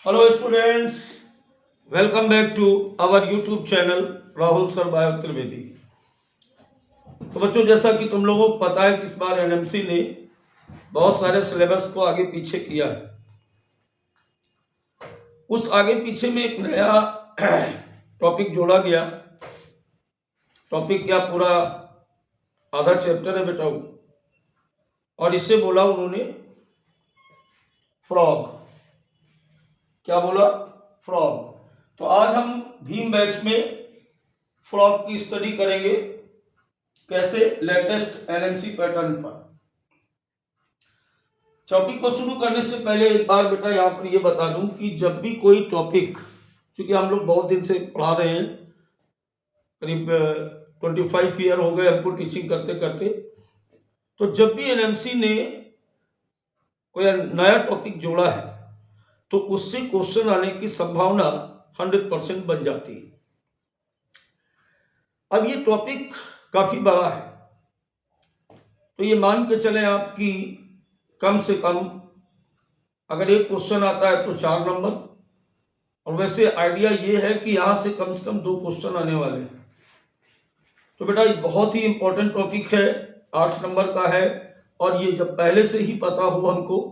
Hello students, welcome back to our YouTube channel Rahul sir bio Trivedi. तो बच्चों, जैसा कि तुम लोगों को पता है कि इस बार एनएमसी ने बहुत सारे सिलेबस को आगे पीछे किया है। उस आगे पीछे में एक नया टॉपिक जोड़ा गया। टॉपिक क्या, पूरा आधा चैप्टर है बेटा, और इससे बोला उन्होंने फ्रॉग। क्या बोला? फ्रॉग। तो आज हम भीम बैच में फ्रॉग की स्टडी करेंगे। कैसे? लेटेस्ट एनएमसी पैटर्न पर। टॉपिक को शुरू करने से पहले एक बार बेटा यहाँ पर ये बता दूं कि जब भी कोई टॉपिक, चूंकि हम लोग बहुत दिन से पढ़ा रहे हैं, करीब 25 ईयर हो गए हमको टीचिंग करते करते, तो जब भी एनएमसी ने कोई नया टॉपिक जोड़ा है तो उससे क्वेश्चन आने की संभावना 100% बन जाती है। अब ये टॉपिक काफी बड़ा है, तो ये मान के चले आप कि कम से कम अगर एक क्वेश्चन आता है तो 4 नंबर, और वैसे आइडिया ये है कि यहां से कम 2 क्वेश्चन आने वाले हैं। तो बेटा ये बहुत ही इंपॉर्टेंट टॉपिक है, 8 नंबर का है, और ये जब पहले से ही पता हो हमको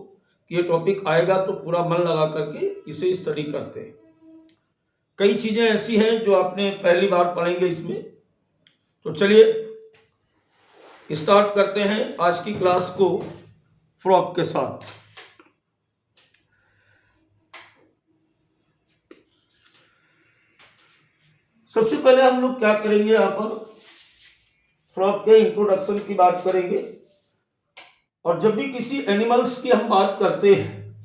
कि ये टॉपिक आएगा तो पूरा मन लगा करके इसे स्टडी करते हैं। कई चीजें ऐसी हैं जो आपने पहली बार पढ़ेंगे इसमें। तो चलिए स्टार्ट करते हैं आज की क्लास को फ्रॉग के साथ। सबसे पहले हम लोग क्या करेंगे, यहाँ पर फ्रॉग के इंट्रोडक्शन की बात करेंगे। और जब भी किसी एनिमल्स की हम बात करते हैं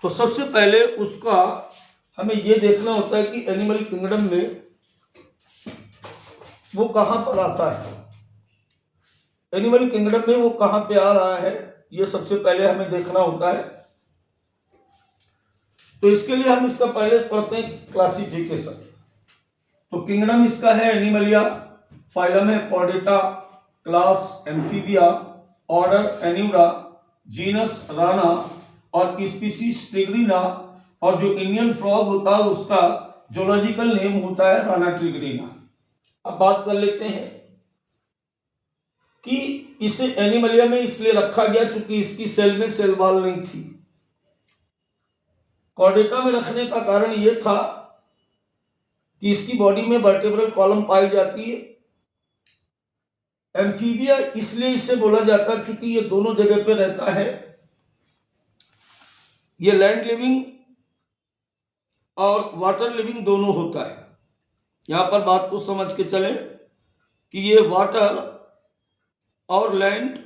तो सबसे पहले उसका हमें यह देखना होता है कि एनिमल किंगडम में वो कहां पर आता है। एनिमल किंगडम में वो कहां पे आ रहा है, ये सबसे पहले हमें देखना होता है। तो इसके लिए हम इसका पहले पढ़ते हैं क्लासिफिकेशन। तो किंगडम इसका है एनिमलिया, फाइलम है Chordata, class Amphibia, order Anura, genus Rana, और स्पीसीज ट्रिग्रिना, और जो इंडियन फ्रॉग होता है उसका जूलॉजिकल नेम होता है राना ट्रिग्रिना। अब बात कर लेते हैं कि इसे एनिमलिया में इसलिए रखा गया क्योंकि इसकी सेल में सेल वॉल नहीं थी। कॉर्डेटा में रखने का कारण यह था कि इसकी बॉडी में वर्टेब्रल कॉलम पाई जाती है। एम्फीबिया इसलिए इसे बोला जाता है क्योंकि ये दोनों जगह पे रहता है। ये लैंड लिविंग और वाटर लिविंग दोनों होता है। यहां पर बात को समझ के चलें कि ये वाटर और लैंड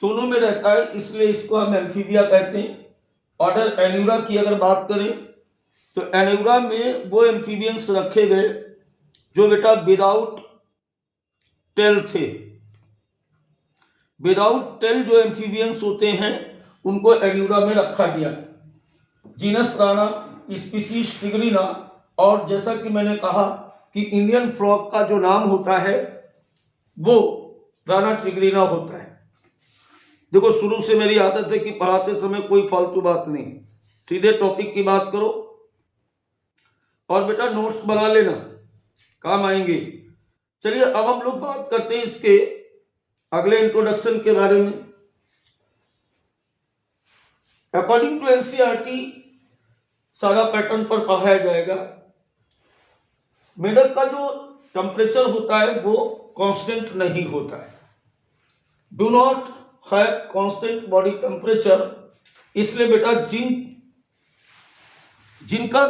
दोनों में रहता है, इसलिए इसको हम एम्फीबिया कहते हैं। ऑर्डर एन्यूरा की अगर बात करें तो एन्यूरा में वो एम्फीबियंस रखे गए जो बेटा विदाउट टेल थे। विदाउट टेल जो एम्फीबियंस होते हैं उनको एन्यूरा में रखा गया। जीनस राना, स्पीसीज ट्रिग्रिना, और जैसा कि मैंने कहा कि इंडियन फ्रॉग का जो नाम होता है वो राना ट्रिग्रिना होता है। देखो, शुरू से मेरी आदत है कि पढ़ाते समय कोई फालतू बात नहीं, सीधे टॉपिक की बात करो, और बेटा नोट्स बना लेना, काम आएंगे। चलिए अब हम लोग बात करते हैं इसके अगले इंट्रोडक्शन के बारे में। अकॉर्डिंग टू एनसीईआरटी सारा पैटर्न पर पढ़ाया जाएगा। मेढक का जो टेम्परेचर होता है वो कांस्टेंट नहीं होता है, do not have constant body temperature. इसलिए बेटा जिनका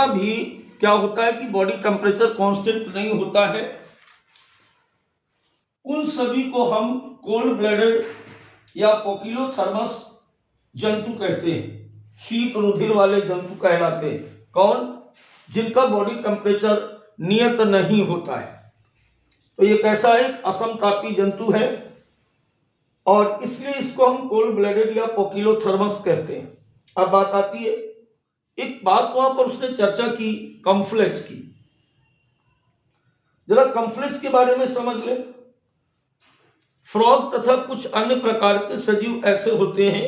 भी क्या होता है कि बॉडी टेम्परेचर कांस्टेंट नहीं होता है, उन सभी को हम कोल्ड ब्लडेड या पोकिलोथर्मस जंतु कहते हैं। शीत रुधिर वाले जंतु कहलाते हैं। कौन? जिनका बॉडी टेम्परेचर नियत नहीं होता है। तो ये कैसा एक असमतापी जंतु है, और इसलिए इसको हम कोल्ड ब्लडेड या पोकिलोथर्मस कहते हैं। अब बात आती है, एक बात वहां पर उसने चर्चा की कम्फ्लेक्स की। जरा कम्फ्लेक्स के बारे में समझ लें। फ्रॉग तथा कुछ अन्य प्रकार के सजीव ऐसे होते हैं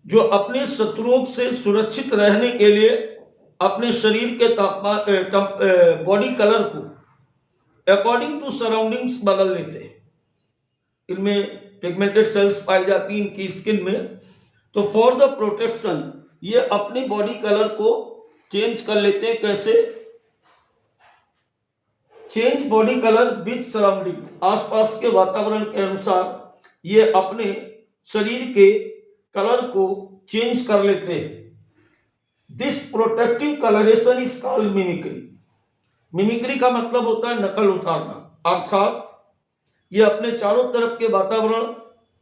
जो अपने शत्रुओं से सुरक्षित रहने के लिए अपने शरीर के तापमान बॉडी कलर को अकॉर्डिंग टू सराउंडिंग्स बदल लेते हैं। इनमें पिगमेंटेड सेल्स पाई जाती हैं इनकी स्किन में। तो फॉर द प्रोटेक्शन ये अपनी बॉडी कलर को चेंज कर लेते हैं। कैसे? Change body colour with surrounding, आसपास के वातावरण के अनुसार ये अपने शरीर के कलर को चेंज कर लेते हैं। This protective colouration is called mimicry. Mimicry का मतलब होता है नकल उतारना, अर्थात ये अपने चारों तरफ के वातावरण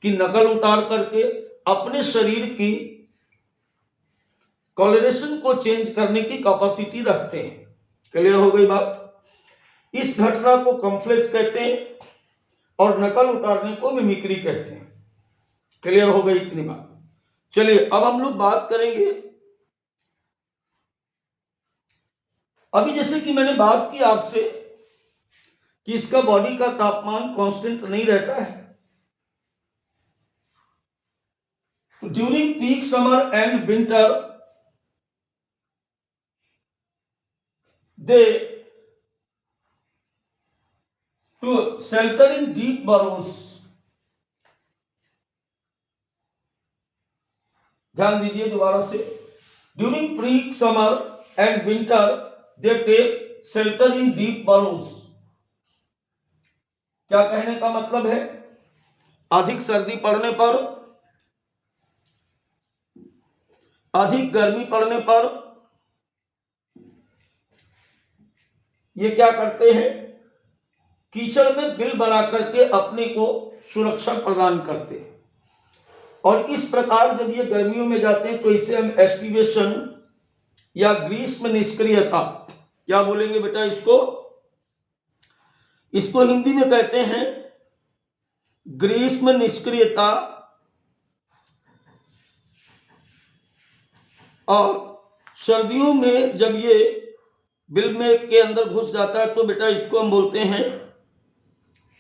की नकल उतार करके अपने शरीर की कलरेशन को चेंज करने की कैपेसिटी रखते हैं। क्लियर हो गई बात? इस घटना को कम्फ्लेक्स कहते हैं और नकल उतारने को मिमिक्री कहते हैं। क्लियर हो गई इतनी बात? चलिए अब हम लोग बात करेंगे। अभी जैसे कि मैंने बात की आपसे कि इसका बॉडी का तापमान कांस्टेंट नहीं रहता है। During peak summer and winter they to shelter in deep burrows। ध्यान दीजिए दोबारा से। During peak summer and winter they take shelter in deep burrows। क्या कहने का मतलब है? अधिक सर्दी पड़ने पर, अधिक गर्मी पड़ने पर ये क्या करते हैं? कीचड़ में बिल बना करके अपने को सुरक्षा प्रदान करते हैं। और इस प्रकार जब ये गर्मियों में जाते हैं तो इसे हम एस्टिवेशन या ग्रीष्म निष्क्रियता, क्या बोलेंगे बेटा इसको? इसको हिंदी में कहते हैं ग्रीष्म निष्क्रियता। और सर्दियों में जब ये बिल में के अंदर घुस जाता है तो बेटा इसको हम बोलते हैं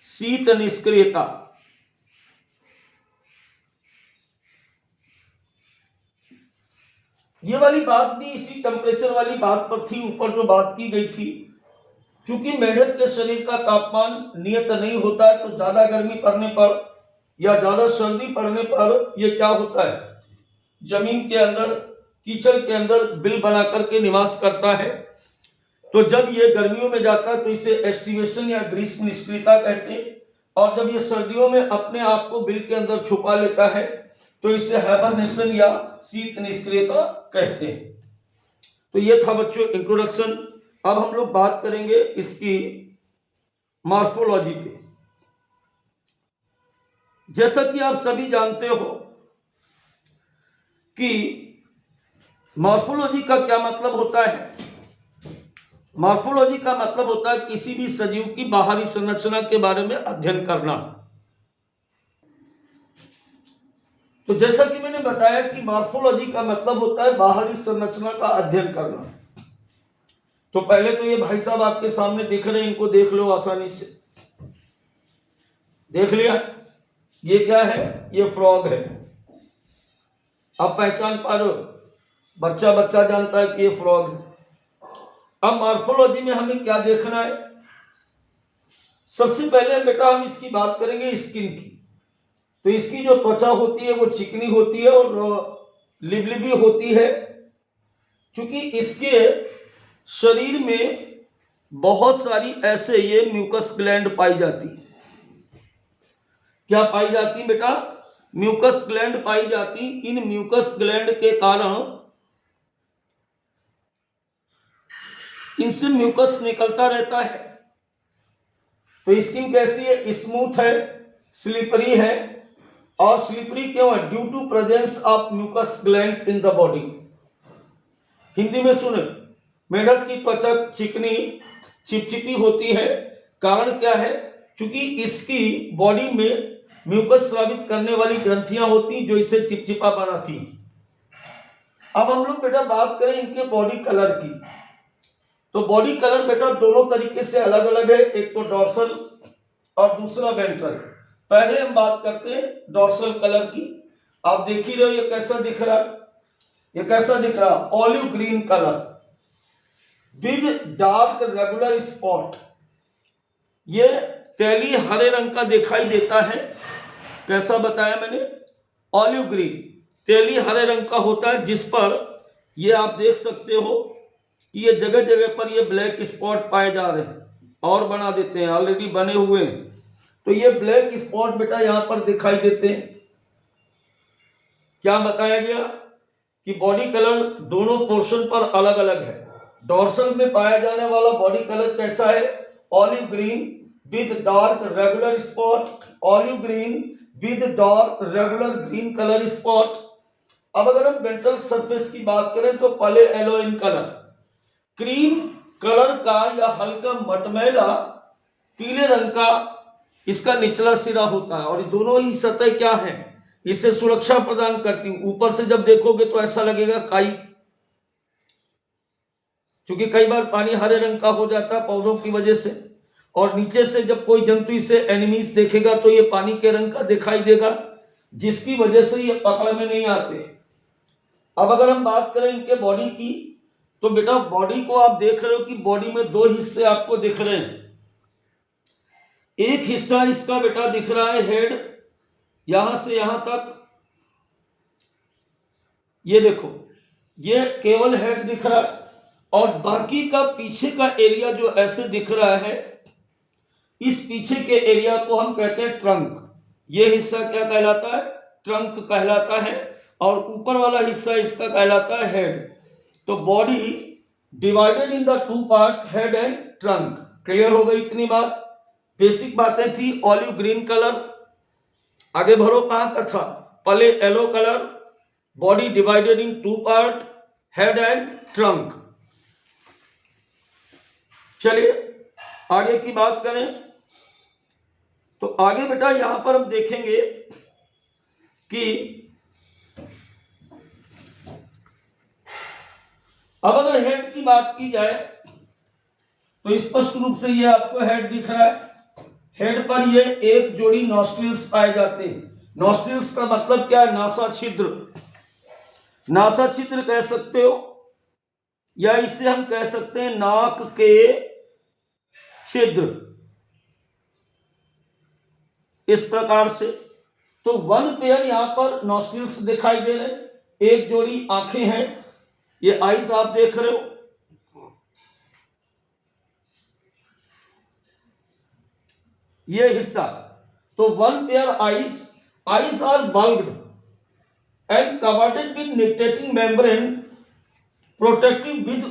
शीत निष्क्रियता। ये वाली बात भी इसी टेम्परेचर वाली बात पर थी, ऊपर जो बात की गई थी। चूंकि मेढक के शरीर का तापमान नियत नहीं होता है तो ज्यादा गर्मी पड़ने पर या ज्यादा सर्दी पड़ने पर ये क्या होता है? जमीन के अंदर, कीचड़ के अंदर बिल बना करके निवास करता है। तो जब ये गर्मियों में जाता है तो इसे एस्टिवेशन या ग्रीष्म निष्क्रियता कहते हैं। और जब ये सर्दियों में अपने आप को बिल के अंदर छुपा लेता है तो इसे हाइबरनेशन या शीत निष्क्रियता कहते हैं। तो ये था बच्चों इंट्रोडक्शन। अब हम लोग बात करेंगे इसकी मॉर्फोलॉजी पे। जैसा कि आप सभी जानते हो कि मॉर्फोलॉजी का क्या मतलब होता है? मॉर्फोलॉजी का मतलब होता है किसी भी सजीव की बाहरी संरचना के बारे में अध्ययन करना। तो जैसा कि मैंने बताया कि मॉर्फोलॉजी का मतलब होता है बाहरी संरचना का अध्ययन करना। तो पहले तो ये भाई साहब आपके सामने दिख रहे हैं, इनको देख लो आसानी से। देख लिया? ये क्या है? ये फ्रॉग है। आप पहचान पा रहे हो? बच्चा बच्चा जानता है कि ये फ्रॉग है। अब मॉर्फोलॉजी में हमें क्या देखना है? सबसे पहले बेटा हम इसकी बात करेंगे स्किन की। तो इसकी जो त्वचा होती है वो चिकनी होती है और लिबलिबी होती है। क्योंकि इसके शरीर में बहुत सारी ऐसे ये म्यूकस ग्लैंड पाई जाती। क्या पाई जाती बेटा? म्यूकस ग्लैंड पाई जाती। इन म्यूकस ग्लैंड के कारण इनसे म्यूकस निकलता रहता है। तो स्किन कैसी है? स्मूथ है, स्लिपरी है। और स्लिपरी क्यों है? Due to presence of mucus gland in the body. Hindi में सुने, मेढक की त्वचा चिकनी चिपचिपी होती है। कारण क्या है? क्योंकि इसकी बॉडी में म्यूकस स्रावित करने वाली ग्रंथियां होती जो इसे चिपचिपा बनाती। अब हम लोग बेटा बात करें इनके बॉडी कलर की। तो बॉडी कलर बेटा दोनों तरीके से अलग अलग है, एक तो डॉर्सल और दूसरा वेंट्रल। पहले हम बात करते हैं डॉर्सल कलर की। आप देख ही रहे हो ये कैसा दिख रहा है, ये कैसा दिख रहा है, olive green colour with dark regular spot. ये तेली हरे रंग का दिखाई देता है। कैसा बताया मैंने, ऑलिव ग्रीन, तेली हरे रंग का होता है, जिस पर ये आप देख सकते हो कि ये जगह जगह पर ये ब्लैक स्पॉट पाए जा रहे हैं, और बना देते हैं, ऑलरेडी बने हुए हैं। तो ये ब्लैक स्पॉट बेटा यहां पर दिखाई देते हैं। क्या बताया गया कि बॉडी कलर दोनों पोर्शन पर अलग अलग है। डॉर्सल में पाया जाने वाला बॉडी कलर कैसा है, olive green with dark regular spot, olive green with dark regular green colour spot. अब अगर हम वेंट्रल सरफेस की बात करें तो पले yellow in colour, cream colour का या हल्का मटमैला पीले रंग का इसका निचला सिरा होता है, और ये दोनों ही सतह क्या है, इसे सुरक्षा प्रदान करती हूं। ऊपर से जब देखोगे तो ऐसा लगेगा काई, क्योंकि कई बार पानी हरे रंग का हो जाता है पौधों की वजह से, और नीचे से जब कोई जंतु इसे एनिमीज देखेगा तो ये पानी के रंग का दिखाई देगा, जिसकी वजह से ये पकड़ में नहीं आते। अब अगर हम बात करें इनके बॉडी की, तो बेटा बॉडी को आप देख रहे हो कि बॉडी में दो हिस्से आपको दिख रहे हैं। एक हिस्सा इसका बेटा दिख रहा है हेड, यहां से यहां तक, ये देखो ये केवल हेड दिख रहा है, और बाकी का पीछे का एरिया जो ऐसे दिख रहा है, इस पीछे के एरिया को हम कहते हैं ट्रंक। ये हिस्सा क्या कहलाता है, ट्रंक कहलाता है, और ऊपर वाला हिस्सा इसका कहलाता है हेड। तो body divided in the two part, head and trunk. Clear हो गई इतनी बात, बेसिक बातें थी। ऑलिव ग्रीन कलर, आगे बढ़ो कहां का था, pale yellow colour, body divided in two part, head and trunk. चलिए आगे की बात करें, तो आगे बेटा यहां पर हम देखेंगे कि अब अगर हेड की बात की जाए तो स्पष्ट रूप से ये आपको हेड दिख रहा है। हेड पर ये एक जोड़ी नॉस्ट्रिल्स पाए जाते हैं। नॉस्ट्रिल्स का मतलब क्या है, नासा छिद्र, नासा छिद्र कह सकते हो, या इसे हम कह सकते हैं नाक के छिद्र, इस प्रकार से। तो वन पेयर यहां पर नॉस्ट्रिल्स दिखाई दे रहे हैं, एक जोड़ी आंखें हैं, ये आईज आप देख रहे हो, ये हिस्सा। तो one pair eyes, eyes are bulbed and covered with nictitating membrane protective with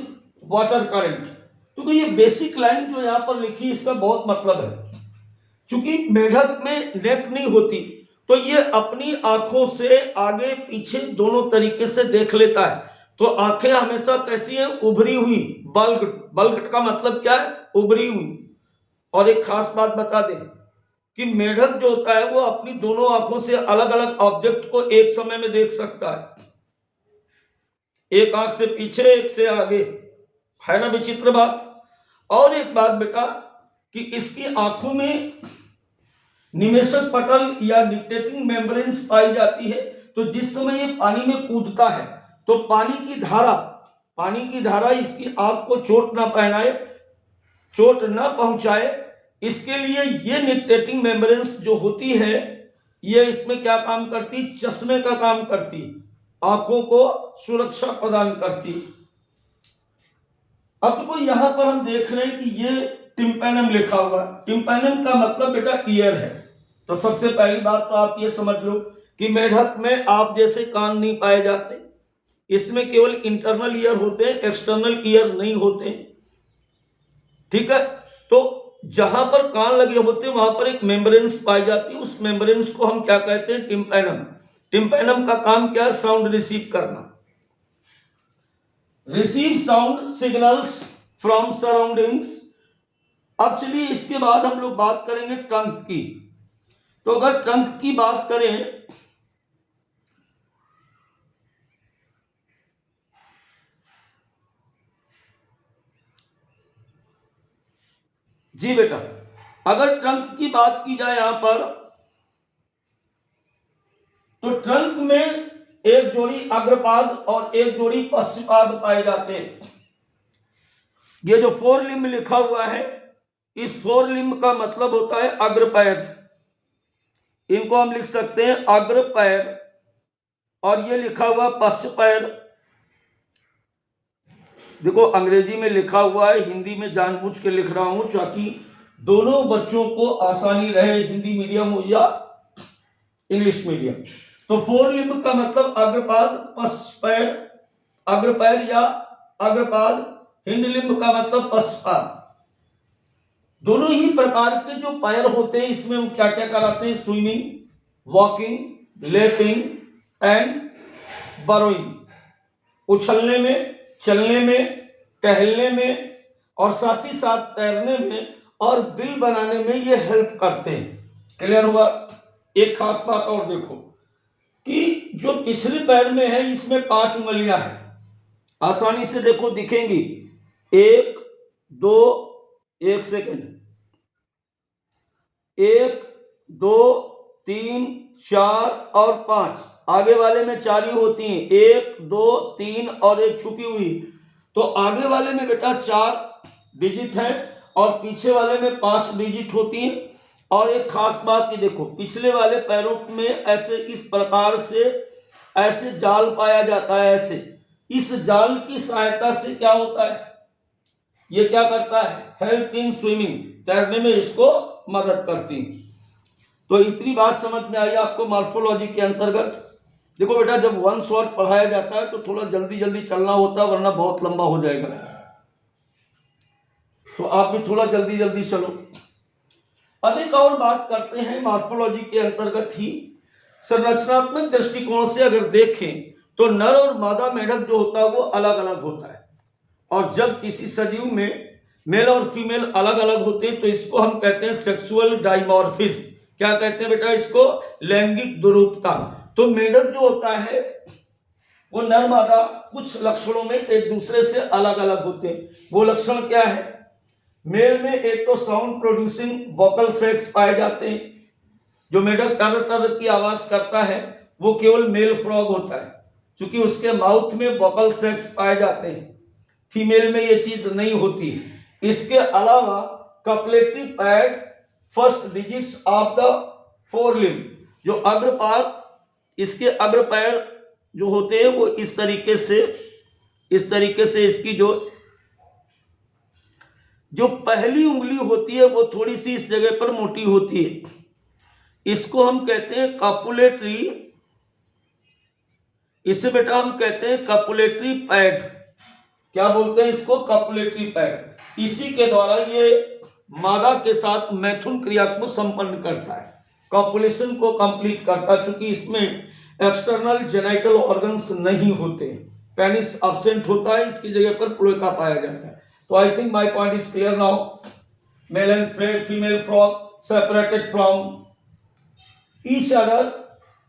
water current. क्योंकि ये बेसिक लाइन जो यहां पर लिखी इसका बहुत मतलब है। क्योंकि मेढक में नेक नहीं होती, तो ये अपनी आंखों से आगे पीछे दोनों तरीके से देख लेता है। तो आंखें हमेशा कैसी हैं, उभरी हुई, बल्क, बल्क का मतलब क्या है, उभरी हुई। और एक खास बात बता दें कि मेढक जो होता है वो अपनी दोनों आंखों से अलग अलग ऑब्जेक्ट को एक समय में देख सकता है, एक आंख से पीछे एक से आगे, है ना विचित्र बात। और एक बात बेटा कि इसकी आंखों में निमेषक पटल या निक्टेटिंग मेम्ब्रेन्स पाई जाती है। तो जिस समय ये पानी में कूदता है तो पानी की धारा इसकी आंख को चोट ना पहनाए, चोट ना पहुंचाए, इसके लिए ये निक्टेटिंग मेम्ब्रेन्स जो होती है ये इसमें क्या काम करती, चश्मे का काम करती, आंखों को सुरक्षा प्रदान करती। अब देखो यहां पर हम देख रहे हैं कि ये टिम्पैनम लिखा हुआ। टिम्पैनम का मतलब बेटा ईयर है। तो सबसे पहली बात तो आप ये समझ लो कि मेढक में आप जैसे कान नहीं पाए जाते, इसमें केवल इंटरनल ईयर होते हैं, एक्सटर्नल ईयर नहीं होते, ठीक है। तो जहां पर कान लगे होते हैं वहां पर एक मेम्ब्रेन्स पाई जाती है, उस मेम्ब्रेन्स को हम क्या कहते हैं, टिम्पैनम। टिम्पैनम का काम क्या है, साउंड रिसीव करना, receive sound signals from surroundings. अब चलिए इसके बाद हम लोग बात करेंगे ट्रंक की। तो अगर ट्रंक की बात करें, जी बेटा, अगर ट्रंक की बात की जाए यहां पर, तो ट्रंक में एक जोड़ी अग्रपाद और एक जोड़ी पश्चपाद पाए जाते हैं। ये जो फोर लिम्ब लिखा हुआ है, इस फोर लिम्ब का मतलब होता है अग्रपैर। इनको हम लिख सकते हैं अग्रपैर, और ये लिखा हुआ पश्चपैर। देखो अंग्रेजी में लिखा हुआ है, हिंदी में जानबूझ के लिख रहा हूं ताकि दोनों बच्चों को आसानी रहे, हिंदी मीडियम हो या इंग्लिश मीडियम। तो फोर लिम्ब का मतलब अग्रपाद, पश्चपैर, अग्रपैर या अग्रपाद। हिंड लिम्ब का मतलब पश्चपाद। दोनों ही प्रकार के जो पैर होते हैं, इसमें हम क्या क्या कराते हैं? Swimming, walking, leaping and burrowing. उछलने में, चलने में, टहलने में और साथ ही साथ तैरने में और बिल बनाने में ये हेल्प करते हैं। क्लियर हुआ? एक खास बात और देखो कि जो पिछले पैर में है, इसमें 5 उंगलियां हैं। आसानी से देखो दिखेंगी, 1 2, 1 सेकेंड, 1 2 3 4 और 5। आगे वाले में 4 ही होती हैं, 1 2 3 और एक छुपी हुई। तो आगे वाले में बेटा 4 डिजिट है और पीछे वाले में 5 डिजिट होती हैं। और एक खास बात ये देखो, पिछले वाले पैरों में ऐसे इस प्रकार से ऐसे जाल पाया जाता है। ऐसे इस जाल की सहायता से क्या होता है? ये क्या करता है? हेल्प इन स्विमिंग, तैरने में इसको मदद करती है। तो इतनी बात समझ में आई आपको मॉर्फोलॉजी के अंतर्गत। देखो बेटा, जब वन शॉट पढ़ाया जाता है तो थोड़ा जल्दी जल्दी चलना होता है, वरना बहुत लंबा हो जाएगा। तो आप भी थोड़ा जल्दी जल्दी चलो। अब एक और बात करते हैं मॉर्फोलॉजी के अंतर्गत ही। संरचनात्मक दृष्टिकोण से अगर देखें तो नर और मादा मेढक जो होता है वो अलग अलग होता है। और जब किसी सजीव में मेल और फीमेल अलग अलग होते हैं तो इसको हम कहते हैं सेक्सुअल डाइमॉर्फिज्म। क्या कहते हैं बेटा? इसको लैंगिक दुरूपता। तो मेढक जो होता है वो नर मादा कुछ लक्षणों में एक दूसरे से अलग अलग होते हैं। वो लक्षण क्या है? मेल में एक तो साउंड प्रोड्यूसिंग वोकल सैक्स पाए जाते हैं। जो मेढक टर टर की आवाज करता है वो केवल मेल फ्रॉग होता है, क्योंकि उसके माउथ में वोकल सैक्स पाए जाते हैं। फीमेल में ये चीज नहीं होती। इसके अलावा copulatory pad, first digits of the fore limb, जो अग्रपाद, इसके अग्रपैर जो होते हैं वो इस तरीके से इसकी जो पहली उंगली होती है वो थोड़ी सी इस जगह पर मोटी होती है। इसको हम कहते हैं कपुलेटरी, इसे बेटा हम कहते हैं कपुलेटरी पैड। क्या बोलते हैं इसको? Copulatory pad. इसी के द्वारा ये मादा के साथ मैथुन क्रिया को संपन्न करता है, कॉपुलेशन को कंप्लीट करता है। चूंकि इसमें एक्सटर्नल जेनाइटल ऑर्गन्स नहीं होते, पेनिस एब्सेंट होता है, इसकी जगह पर क्लोएका पाया जाता है। तो आई think my point is clear now. Mail and female frog separated from each other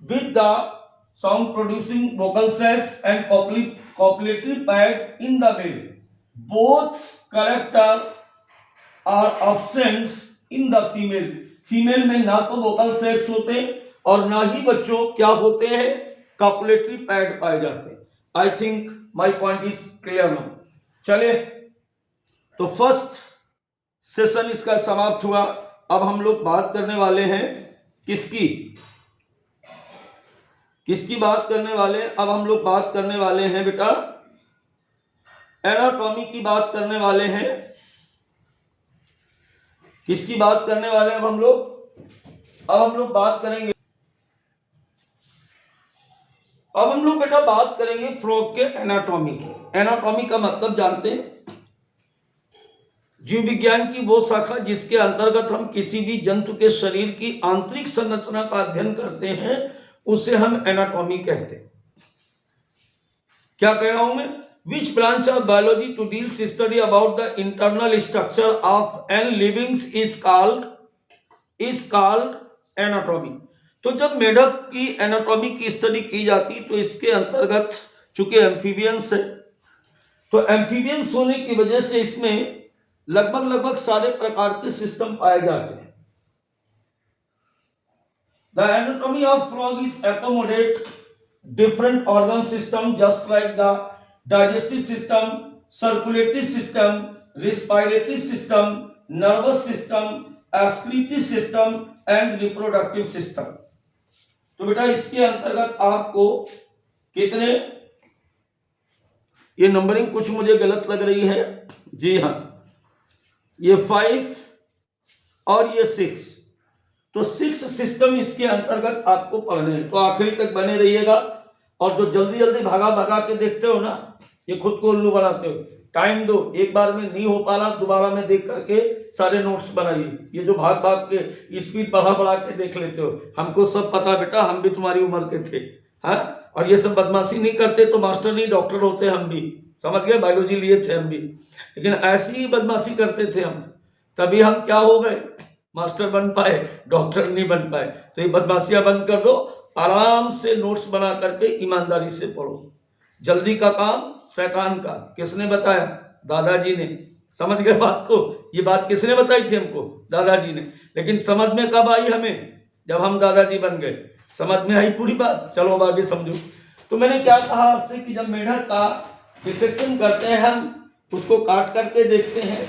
with the sound producing vocal sacs and copulatory pad in the male. Both character are absent in the female. Female में ना तो vocal sex होते और ना ही बच्चों क्या होते हैं? कॉपुलेटरी पैड पाए जाते हैं। आई think my point is clear now. चले, तो फर्स्ट सेशन इसका समाप्त हुआ। अब हम लोग बात करने वाले हैं किसकी बात करने वाले? अब हम लोग बात करने वाले हैं बेटा एनाटॉमी की बात करने वाले हैं। किसकी बात करने वाले हैं अब हम लोग बात करेंगे, अब हम लोग बेटा बात करेंगे फ्रॉग के एनाटॉमी की। एनाटॉमी का मतलब जानते हैं? जीव विज्ञान की वो शाखा जिसके अंतर्गत हम किसी भी जंतु के शरीर की आंतरिक संरचना का अध्ययन करते हैं, उसे हम एनाटॉमी कहते हैं। क्या कह रहा हूं मैं? Which branch of biology to deal study about the internal structure of an livings is called anatomy. तो जब मेढक की एनाटॉमी की स्टडी की जाती तो इसके अंतर्गत, चूंकि एम्फीबियंस है, तो एम्फीबियंस होने की वजह से इसमें लगभग सारे प्रकार के सिस्टम पाए जाते हैं। The anatomy of frog is accommodate different organ system just like the digestive system, circulatory system, respiratory system, nervous system, excretory system and reproductive system. तो बेटा इसके अंतर्गत आपको कितने, ये नंबरिंग कुछ मुझे गलत लग रही है, जी हाँ, ये 5 और ये 6, तो 6 सिस्टम इसके अंतर्गत आपको पढ़ने हैं। तो आखिरी तक बने रहिएगा। और जो जल्दी जल्दी भागा भागा के देखते हो ना, ये खुद को उल्लू बनाते हो। टाइम दो, एक बार में नहीं हो पा रहा, दोबारा में देख करके सारे नोट्स बनाइए। ये जो भाग भाग के स्पीड बढ़ा बढ़ा के देख लेते हो, हमको सब पता बेटा, हम भी तुम्हारी उम्र के थे, हाँ। और ये सब बदमाशी नहीं करते तो मास्टर नहीं डॉक्टर होते हम भी, समझ गए, बायोलॉजी लिए थे हम भी, लेकिन ऐसी ही बदमाशी करते थे हम, तभी हम क्या हो गए, मास्टर बन पाए, डॉक्टर नहीं बन पाए। तो ये बदमाशियां बंद कर दो, आराम से नोट्स बना करके ईमानदारी से पढ़ो। जल्दी का काम शैतान का, किसने बताया, दादाजी ने, समझ गए बात को, ये बात किसने बताई थी हमको, दादाजी ने। लेकिन समझ में कब आई हमें, जब हम दादाजी बन गए, समझ में आई पूरी बात। चलो अब आगे समझो। तो मैंने क्या कहा आपसे कि जब मेढक का डिसेक्शन करते हैं हम, उसको काट करके देखते हैं,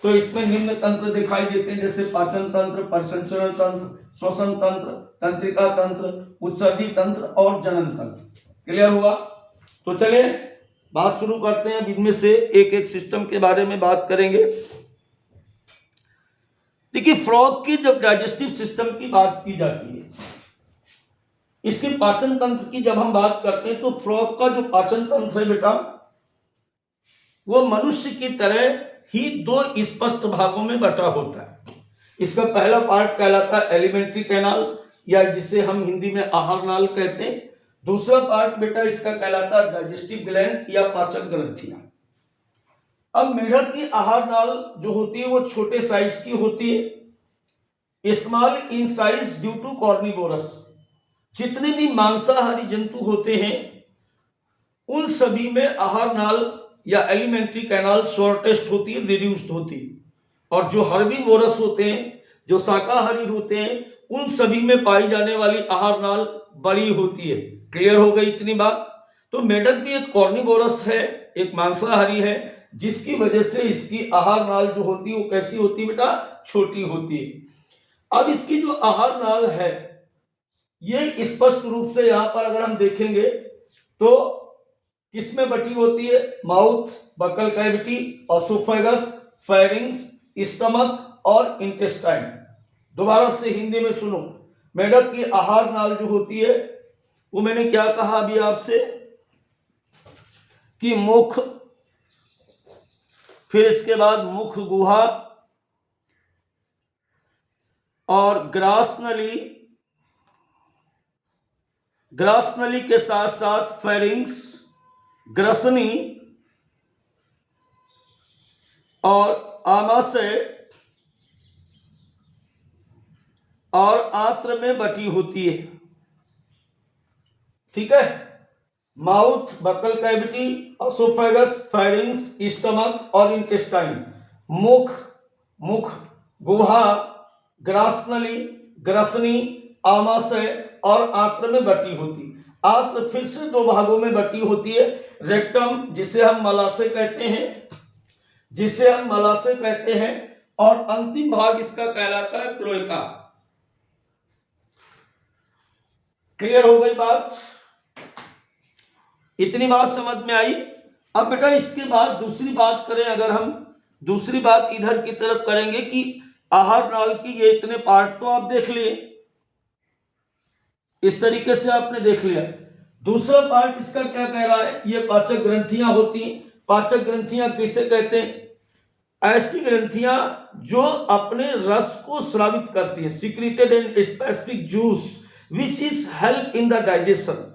तो इसमें निम्न तंत्र दिखाई देते हैं, जैसे पाचन तंत्र, परिसंचरण तंत्र, श्वसन तंत्र, तंत्रिका तंत्र, उत्सर्गी तंत्र और जनन तंत्र। क्लियर हुआ? तो चलिए बात शुरू करते हैं। इनमें से एक एक सिस्टम के बारे में बात करेंगे। देखिए, फ्रॉग की जब डाइजेस्टिव सिस्टम की बात की जाती है, इसके पाचन तंत्र की जब हम बात करते हैं, तो फ्रॉग का जो पाचन तंत्र है बेटा, वो मनुष्य की तरह ही 2 स्पष्ट भागों में बटा होता है। इसका पहला पार्ट कहलाता है एलिमेंट्री कैनाल, या जिसे हम हिंदी में आहार नाल कहते हैं। दूसरा पार्ट बेटा इसका कहलाता है डाइजेस्टिव ग्लैंड या पाचक ग्रंथियां। अब मेढक की आहार नाल जो होती है वो छोटे साइज की होती है, small in size due to carnivorous. जितने भी मांसाहारी जंतु होते हैं उन सभी में आहार नाल या एलिमेंट्री कैनाल शॉर्टेस्ट होती है, रिड्यूस्ड होती है। और जो हर्बीवोरस होते हैं, जो शाकाहारी होते हैं, उन सभी में पाई जाने वाली आहार नाल बड़ी होती है। क्लियर हो गई इतनी बात? तो मेढक भी एक कॉर्निवोरस है, एक मांसाहारी है, जिसकी वजह से इसकी आहार नाल जो होती है वो कैसी होती है बेटा, छोटी होती है। अब इसकी जो आहार नाल है ये स्पष्ट रूप से यहां पर अगर हम देखेंगे तो किसमें बटी होती है, mouth, buccal cavity, oesophagus, pharynx, stomach और इंटेस्टाइन। दोबारा से हिंदी में सुनो, मेढक की आहार नाल जो होती है वो मैंने क्या कहा अभी आपसे कि मुख, फिर इसके बाद मुख गुहा और ग्रास नली, ग्रास नली के साथ साथ फेरिंग्स, ग्रसनी और आमाशय और आंत्र में बटी होती है। ठीक है, mouth, buccal cavity, oesophagus, pharynx, stomach और इंटेस्टाइन। मुख, मुख गुहा, ग्रासनली, ग्रसनी, आमाशय और आंत्र में बटी होती। आंत्र फिर से 2 भागों में बटी होती है, रेक्टम जिसे हम मलाशय कहते हैं, जिसे हम मलाशय कहते हैं, और अंतिम भाग इसका कहलाता है क्लोएका। क्लियर हो गई बात? इतनी बात समझ में आई? अब बेटा इसके बाद दूसरी बात करें, अगर हम दूसरी बात इधर की तरफ करेंगे कि आहार नाल की ये इतने पार्ट तो आप देख लिए, इस तरीके से आपने देख लिया। दूसरा पार्ट इसका क्या कह रहा है, ये पाचक ग्रंथियां होती। पाचक ग्रंथियां किसे कहते हैं? ऐसी ग्रंथियां जो अपने रस को स्रावित करती हैं, secreted and specific juice which is help in the digestion.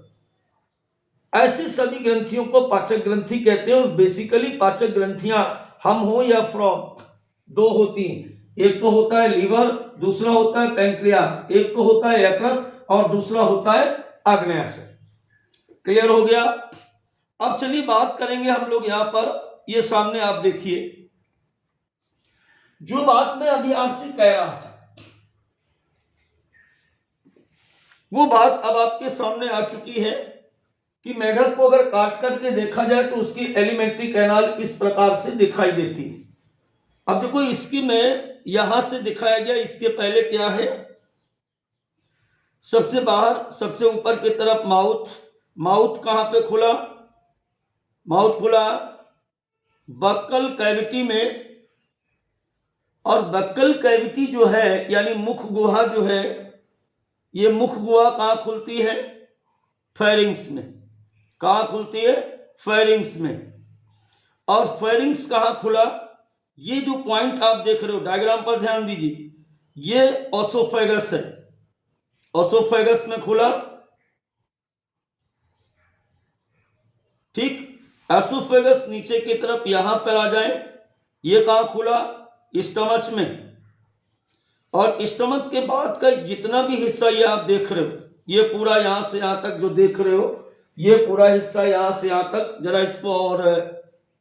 ऐसी सभी ग्रंथियों को पाचक ग्रंथि कहते हैं। और बेसिकली पाचक ग्रंथियां हम हो या फ्रॉग 2 होती हैं, एक तो होता है लीवर, दूसरा होता है पैंक्रियास, एक तो होता है यकृत और दूसरा होता है आग्नेयाशय। क्लियर हो गया? अब चलिए बात करेंगे हम लोग यहां पर, ये सामने आप देखिए जो बात मैं अभी आपसे कह रहा था, वो बात अब आपके सामने आ चुकी है कि मेढक को अगर काट करके देखा जाए तो उसकी एलिमेंट्री कैनाल इस प्रकार से दिखाई देती है। अब देखो इसकी में यहां से दिखाया गया, इसके पहले क्या है, सबसे बाहर सबसे ऊपर की तरफ माउथ, माउथ कहां पे खुला, माउथ खुला बक्कल कैविटी में, और बक्कल कैविटी जो है यानी मुख गुहा जो है, ये मुख गुहा कहां खुलती है, फेरिंग्स में। कहां खुलती है, फेरिंग्स में। और फेरिंग्स कहां खुला, ये जो पॉइंट आप देख रहे हो डायग्राम पर ध्यान दीजिए, ये ओसोफेगस है, ओसोफेगस में खुला, ठीक। एसोफेगस नीचे की तरफ यहां पर आ जाए, ये कहां खुला, स्टमच में। और स्टमक के बाद का जितना भी हिस्सा ये आप देख रहे हो, ये पूरा यहां से यहां तक जो देख रहे हो, ये पूरा हिस्सा यहां से यहां तक, जरा इसको और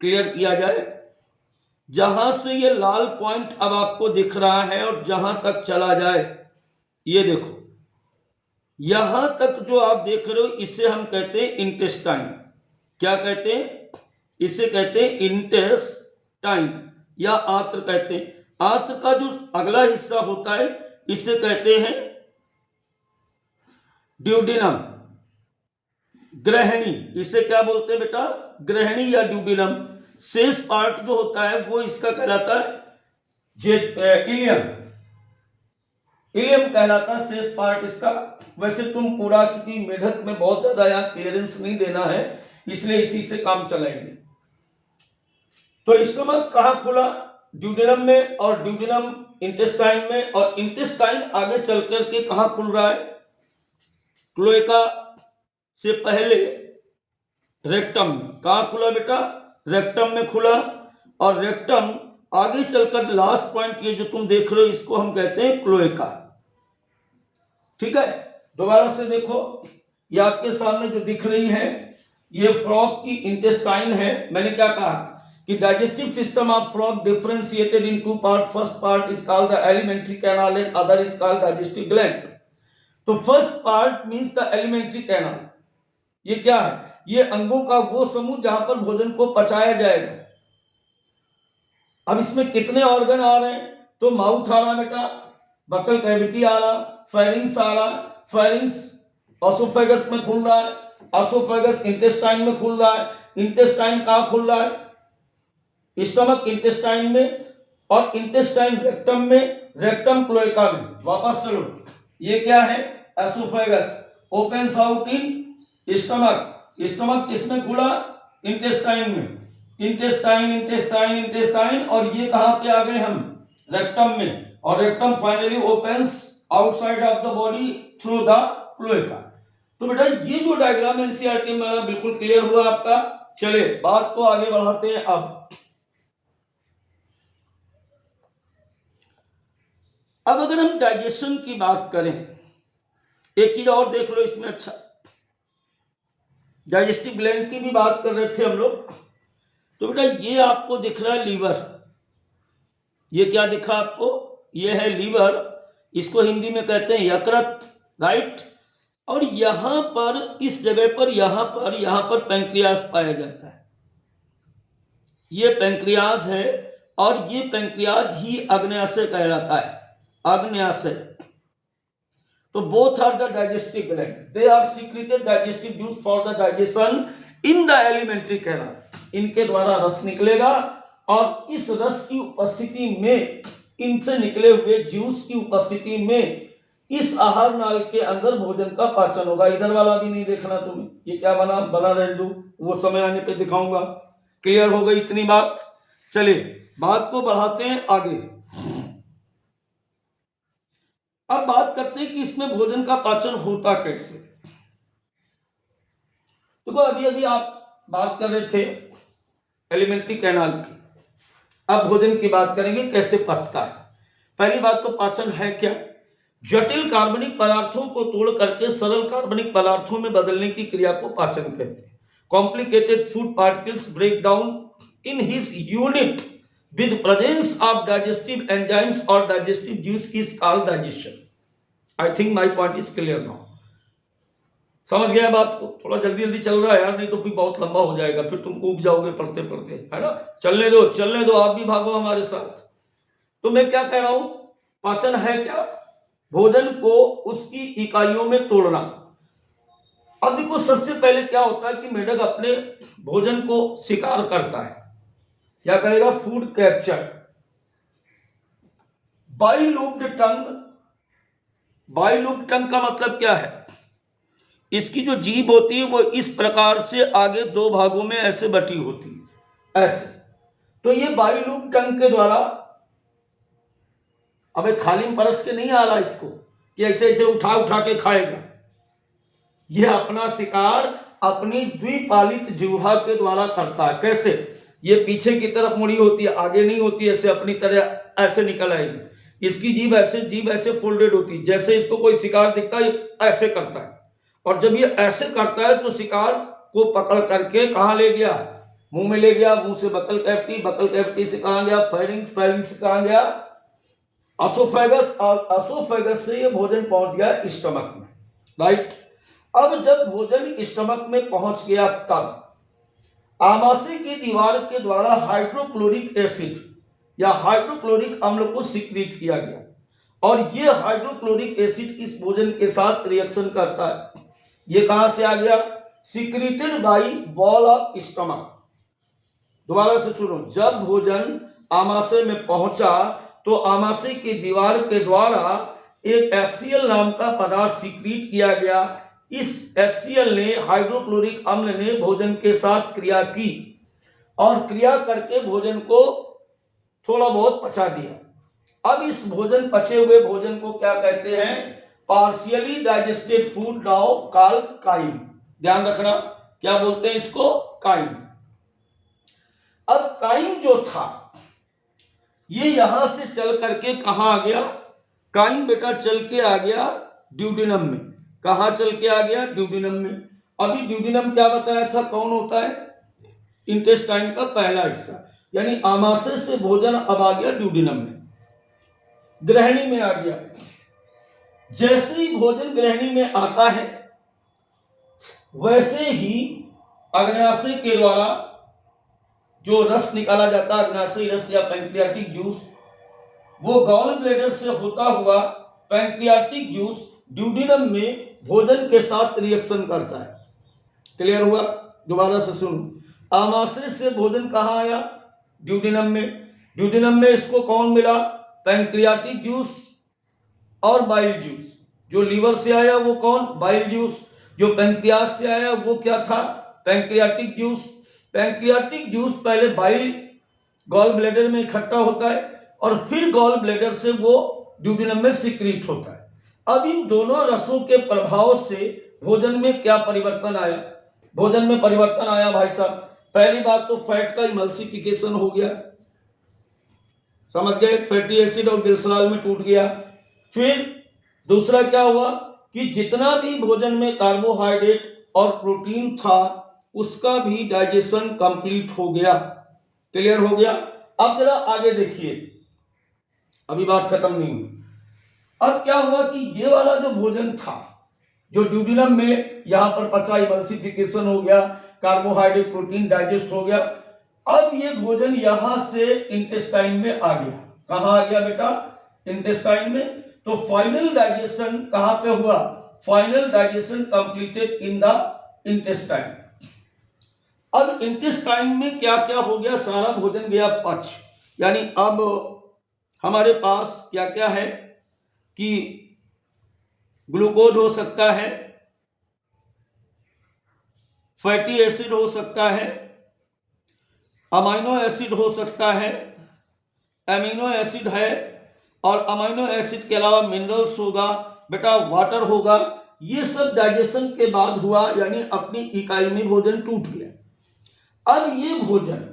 क्लियर किया जाए। जहां से ये लाल पॉइंट अब आपको दिख रहा है और जहां तक चला जाए, ये देखो यहां तक जो आप देख रहे हो, इसे हम कहते हैं इंटेस्टाइन। क्या कहते हैं, इसे कहते हैं इंटेस्टाइन या आंत्र कहते हैं। आंत्र का जो अगला हिस्सा होता है इसे कहते हैं ड्यूडिनम, ग्रहणी। इसे क्या बोलते हैं बेटा, ग्रहणी या ड्यूडिनम। शेष पार्ट जो होता है वो इसका कहलाता है इलियम, इलियम कहलाता है शेष पार्ट इसका। वैसे तुम पूरा, क्योंकि मेढक में बहुत ज्यादा यहाँ क्लियरेंस नहीं देना है, इसलिए इसी से काम चलाएंगे। तो स्टमक कहाँ खुला, ड्यूडेनम में, और ड्यूडेनम इंटेस्टाइन में, और इंटेस्टाइन आगे चल करके कहाँ खुल रहा है, क्लोएका से पहले रेक्टम में। कहाँ खुला बेटा, रेक्टम में खुला। और रेक्टम आगे चलकर लास्ट पॉइंट ये जो तुम देख रहे हो इसको हम कहते हैं क्लोएका, ठीक है। दोबारा से देखो, ये आपके सामने जो दिख रही है ये फ्रॉग की इंटेस्टाइन है। मैंने क्या कहा कि digestive system of frog differentiated in two part, first part is called the alimentary canal and other is called digestive gland. तो first part means the alimentary canal. ये क्या है, ये अंगों का वो समूह जहां पर भोजन को पचाया जाएगा। अब इसमें कितने ऑर्गन आ रहे हैं, तो माउथ आ रहा बेटा, बक्कल कैविटी आ रहा, फेरिंग्स आ रहा, फेरिंग्स ओसोफेगस में खुल रहा है, ओसोफेगस इंटेस्टाइन में खुल रहा है, इंटेस्टाइन कहां खुल रहा है, स्टमक इंटेस्टाइन में, और इंटेस्टाइन रेक्टम में, रेक्टम क्लोएका में। वापस चलो, ये क्या है, oesophagus opens out in stomach, stomach किसमें खुला, इंटेस्टाइन में, इंटेस्टाइन इंटेस्टाइन इंटेस्टाइन, और ये कहां पे आ गए हम, रेक्टम में, और rectum finally opens outside of the body through the cloaca. तो बेटा ये जो डायग्राम एनसीईआरटी में बिल्कुल क्लियर हुआ आपका। चले बात को आगे बढ़ाते हैं। अब अगर हम डाइजेशन की बात करें, एक चीज और देख लो इसमें, अच्छा डाइजेस्टिव ग्लैंड की भी बात कर रहे थे हम लोग। तो बेटा ये आपको दिख रहा है लीवर, ये क्या दिखा आपको, ये है लीवर, इसको हिंदी में कहते हैं यकृत, राइट। और यहां पर इस जगह पर यहां पर पैंक्रियाज पाया जाता है, ये पैंक्रियाज है, और ये पैंक्रियाज ही अग्न्याशय कहलाता है, अग्न्याशय। तो both are the digestive gland, they are secreted digestive juice for the digestion in the alimentary canal. इनके द्वारा रस निकलेगा, और इस रस की उपस्थिति में, इनसे निकले हुए जूस की उपस्थिति में, इस आहार नाल के अंदर भोजन का पाचन होगा। इधर वाला भी नहीं देखना तुम्हें, ये क्या बना रह दो, वो समय आने पे दिखाऊंगा। क्लियर हो गई इतनी बात। चलिए बात को बढ़ाते हैं आगे। अब बात करते हैं कि इसमें भोजन का पाचन होता कैसे। देखो अभी अभी आप बात कर रहे थे एलिमेंट्री कैनाल की, अब भोजन की बात करेंगे कैसे पचता है। पहली बात तो पाचन है क्या, जटिल कार्बनिक पदार्थों को तोड़ करके सरल कार्बनिक पदार्थों में बदलने की क्रिया को पाचन कहते हैं। Complicated food particles break down in his unit with presence of digestive enzymes और digestive juice is called digestion. I think my point is clear now. समझ गया बात को? थोड़ा जल्दी जल्दी चल रहा है यार, नहीं तो फिर बहुत लंबा हो जाएगा, फिर तुम ऊब जाओगे पढ़ते पढ़ते, है ना? चलने दो, आप भी भागो हमारे साथ। तो मैं क्या कह रहा हूं, पाचन है क्या? भोजन को उसकी इकाइयों में तोड़ना। अब देखो, सबसे पहले क्या होता है कि मेढक अपने भोजन को शिकार करता है। क्या करेगा? Food capture by looped tongue. By looped tongue का मतलब क्या है? इसकी जो जीभ होती है वो इस प्रकार से आगे दो भागों में ऐसे बटी होती है, ऐसे। तो ये बाई लूप्ड टंग के द्वारा, अब थाली में परस के नहीं आ रहा इसको कि ऐसे ऐसे उठा उठा के खाएगा। यह अपना शिकार अपनी द्विपालित जिह्वा के द्वारा करता है। कैसे? ये पीछे की तरफ मुड़ी होती है, आगे नहीं होती, ऐसे अपनी तरह ऐसे निकल आएगी। इसकी जीभ ऐसे फोल्डेड होती है, जैसे इसको कोई शिकार दिखता है ये ऐसे करता है। और जब ये ऐसे करता है तो शिकार को पकड़ करके कहां ले गया? मुंह में ले गया, मुंह से बकल कैविटी से कहां गया? फायरिंग्स से कहां गया? असोफेगस, और असोफेगस से ये भोजन पहुंच गया स्टमक में, राइट? अब जब भोजन स्टमक में पहुंच गया तब आमाशय की दीवार के द्वारा हाइड्रोक्लोरिक एसिड या हाइड्रोक्लोरिक अम्ल को सिक्रीट किया गया, और ये हाइड्रोक्लोरिक एसिड इस भोजन के साथ रिएक्शन करता है। ये कहां से आ गया? Secreted by wall of stomach. दोबारा से सुनो, जब भोजन आमाशय में पहुंचा तो आमाशय की दीवार के द्वारा एक HCl नाम का पदार्थ सिक्रीट किया गया। इस HCl ने, हाइड्रोक्लोरिक अम्ल ने भोजन के साथ क्रिया की और क्रिया करके भोजन को थोड़ा बहुत पचा दिया। अब इस पचे हुए भोजन को क्या कहते हैं? Partially digested food, now called crime. ध्यान रखना, क्या बोलते हैं इसको? काइम। अब काइम जो था ये यहां से चल करके कहां आ गया? काइम बेटा चल के आ गया ड्यूडेनम में। कहां चल के आ गया? ड्यूडेनम में। अभी ड्यूडेनम क्या बताया था, कौन होता है? इंटेस्टाइन का पहला हिस्सा, यानी आमाशय से भोजन अब आ गया ड्यूडेनम में, ग्रहणी में आ गया। जैसे ही भोजन ग्रहणी में आता है वैसे ही अग्न्याशय के द्वारा जो रस निकाला जाता है, अग्न्याशयी रस या पैंक्रियाटिक जूस, वो गॉल ब्लैडर से होता हुआ पैंक्रियाटिक जूस ड्यूडेनम में भोजन के साथ रिएक्शन करता है। क्लियर हुआ? दोबारा से सुनो, आमाशय से भोजन कहां आया? ड्यूडेनम में। ड्यूडेनम में इसको कौन मिला? पैंक्रियाटिक जूस और बाइल जूस। जो लीवर से आया वो कौन? Bile juice. जो पैंक्रियास से आया वो क्या था? Pancreatic juice. पैंक्रियाटिक जूस पहले बाइल गॉल ब्लैडर में इकट्ठा होता है और फिर गॉल ब्लैडर से वो ड्यूडेनम में सिक्रीट होता है। अब इन दोनों रसों के प्रभाव से भोजन में क्या परिवर्तन आया? भोजन में परिवर्तन आया भाई साहब, पहली बात तो फैट का इमल्सिफिकेशन हो गया, समझ गए? फैटी एसिड और ग्लिसरॉल में टूट गया। फिर दूसरा क्या हुआ कि जितना भी भोजन में कार्बोहाइड्रेट और प्रोटीन था उसका भी डाइजेशन कंप्लीट हो गया। क्लियर हो गया? अब जरा आगे देखिए, अभी बात खत्म नहीं हुई। अब क्या हुआ कि ये वाला जो भोजन था जो ड्यूडेनम में यहां पर पचा, इमल्सिफिकेशन हो गया, कार्बोहाइड्रेट प्रोटीन डाइजेस्ट हो गया। अब ये भोजन यहां से इंटेस्टाइन में आ गया। कहां आ गया बेटा? इंटेस्टाइन में। तो फाइनल डाइजेशन कहां पे हुआ? Final digestion completed in the intestine. अब इंटेस्टाइन में क्या क्या हो गया? सारा भोजन गया पच, यानी अब हमारे पास क्या क्या है कि ग्लूकोज हो सकता है, फैटी एसिड हो सकता है, अमीनो एसिड हो सकता है, एमिनो एसिड है, और अमीनो एसिड के अलावा मिनरल्स होगा बेटा, वाटर होगा। ये सब डाइजेशन के बाद हुआ, यानी अपनी इकाई में भोजन टूट गया। अब ये भोजन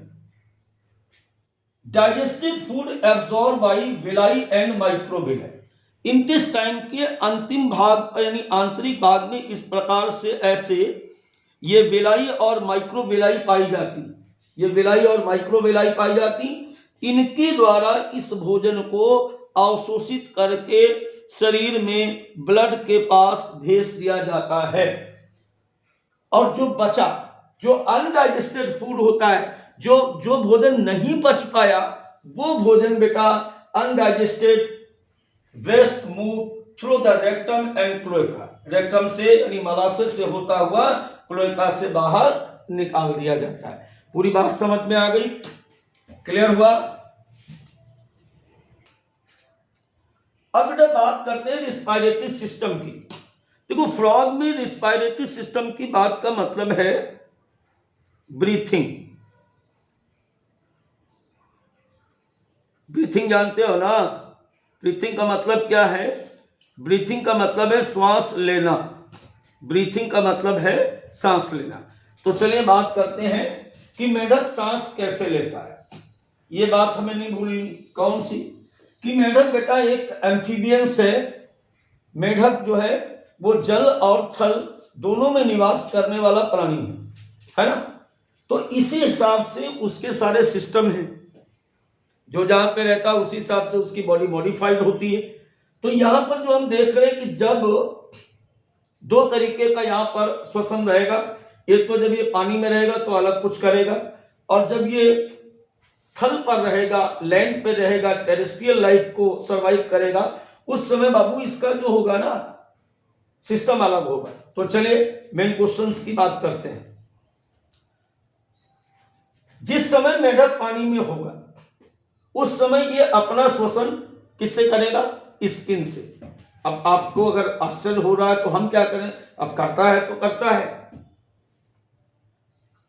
digested food absorb by villi and microvilli. Intestine के अंतिम भाग यानी आंतरिक भाग में इस प्रकार से ऐसे ये विलाई और माइक्रोविलाई पाई जाती, ये विलाई और माइक्रोविलाई पाई जाती। इनके द्वारा इस भोजन को अवशोषित करके शरीर में ब्लड के पास भेज दिया जाता है। और जो बचा, जो अनडाइजेस्टेड फूड होता है, जो भोजन नहीं पच पाया, वो भोजन बेटा undigested waste move through the rectum and cloaca, rectum से यानी मलाशय से होता हुआ क्लोएका से बाहर निकाल दिया जाता है। पूरी बात समझ में आ गई? क्लियर हुआ? अब बेटा बात करते हैं रिस्पायरेटरी सिस्टम की। देखो, फ्रॉग में रिस्पायरेटरी सिस्टम की बात का मतलब है ब्रीथिंग। ब्रीथिंग जानते हो ना? ब्रीथिंग का मतलब क्या है? ब्रीथिंग का मतलब है श्वास लेना। ब्रीथिंग का मतलब है सांस लेना। तो चलिए बात करते हैं कि मेढक सांस कैसे लेता है। ये बात हमें नहीं भूलनी। कौन सी? कि मेढक बेटा एक एम्फीबियंस है। मेढक जो है वो जल और थल दोनों में निवास करने वाला प्राणी है ना? तो इसी हिसाब से उसके सारे सिस्टम हैं। जो जहां पे रहता है उसी हिसाब से उसकी बॉडी मॉडिफाइड होती है। तो यहां पर जो हम देख रहे हैं कि जब दो तरीके का यहां पर श्वसन रहेगा। एक तो जब ये पानी में रहेगा तो अलग कुछ करेगा, और जब ये थल पर रहेगा, लैंड पे रहेगा, टेरेस्ट्रियल लाइफ को सरवाइव करेगा, उस समय बाबू इसका जो होगा ना सिस्टम अलग होगा। तो चलिए मेन क्वेश्चंस की बात करते हैं। जिस समय मेढक पानी में होगा उस समय ये अपना श्वसन किससे करेगा? स्किन से। अब आपको अगर आश्चर्य हो रहा है तो हम क्या करें? अब करता है तो करता है,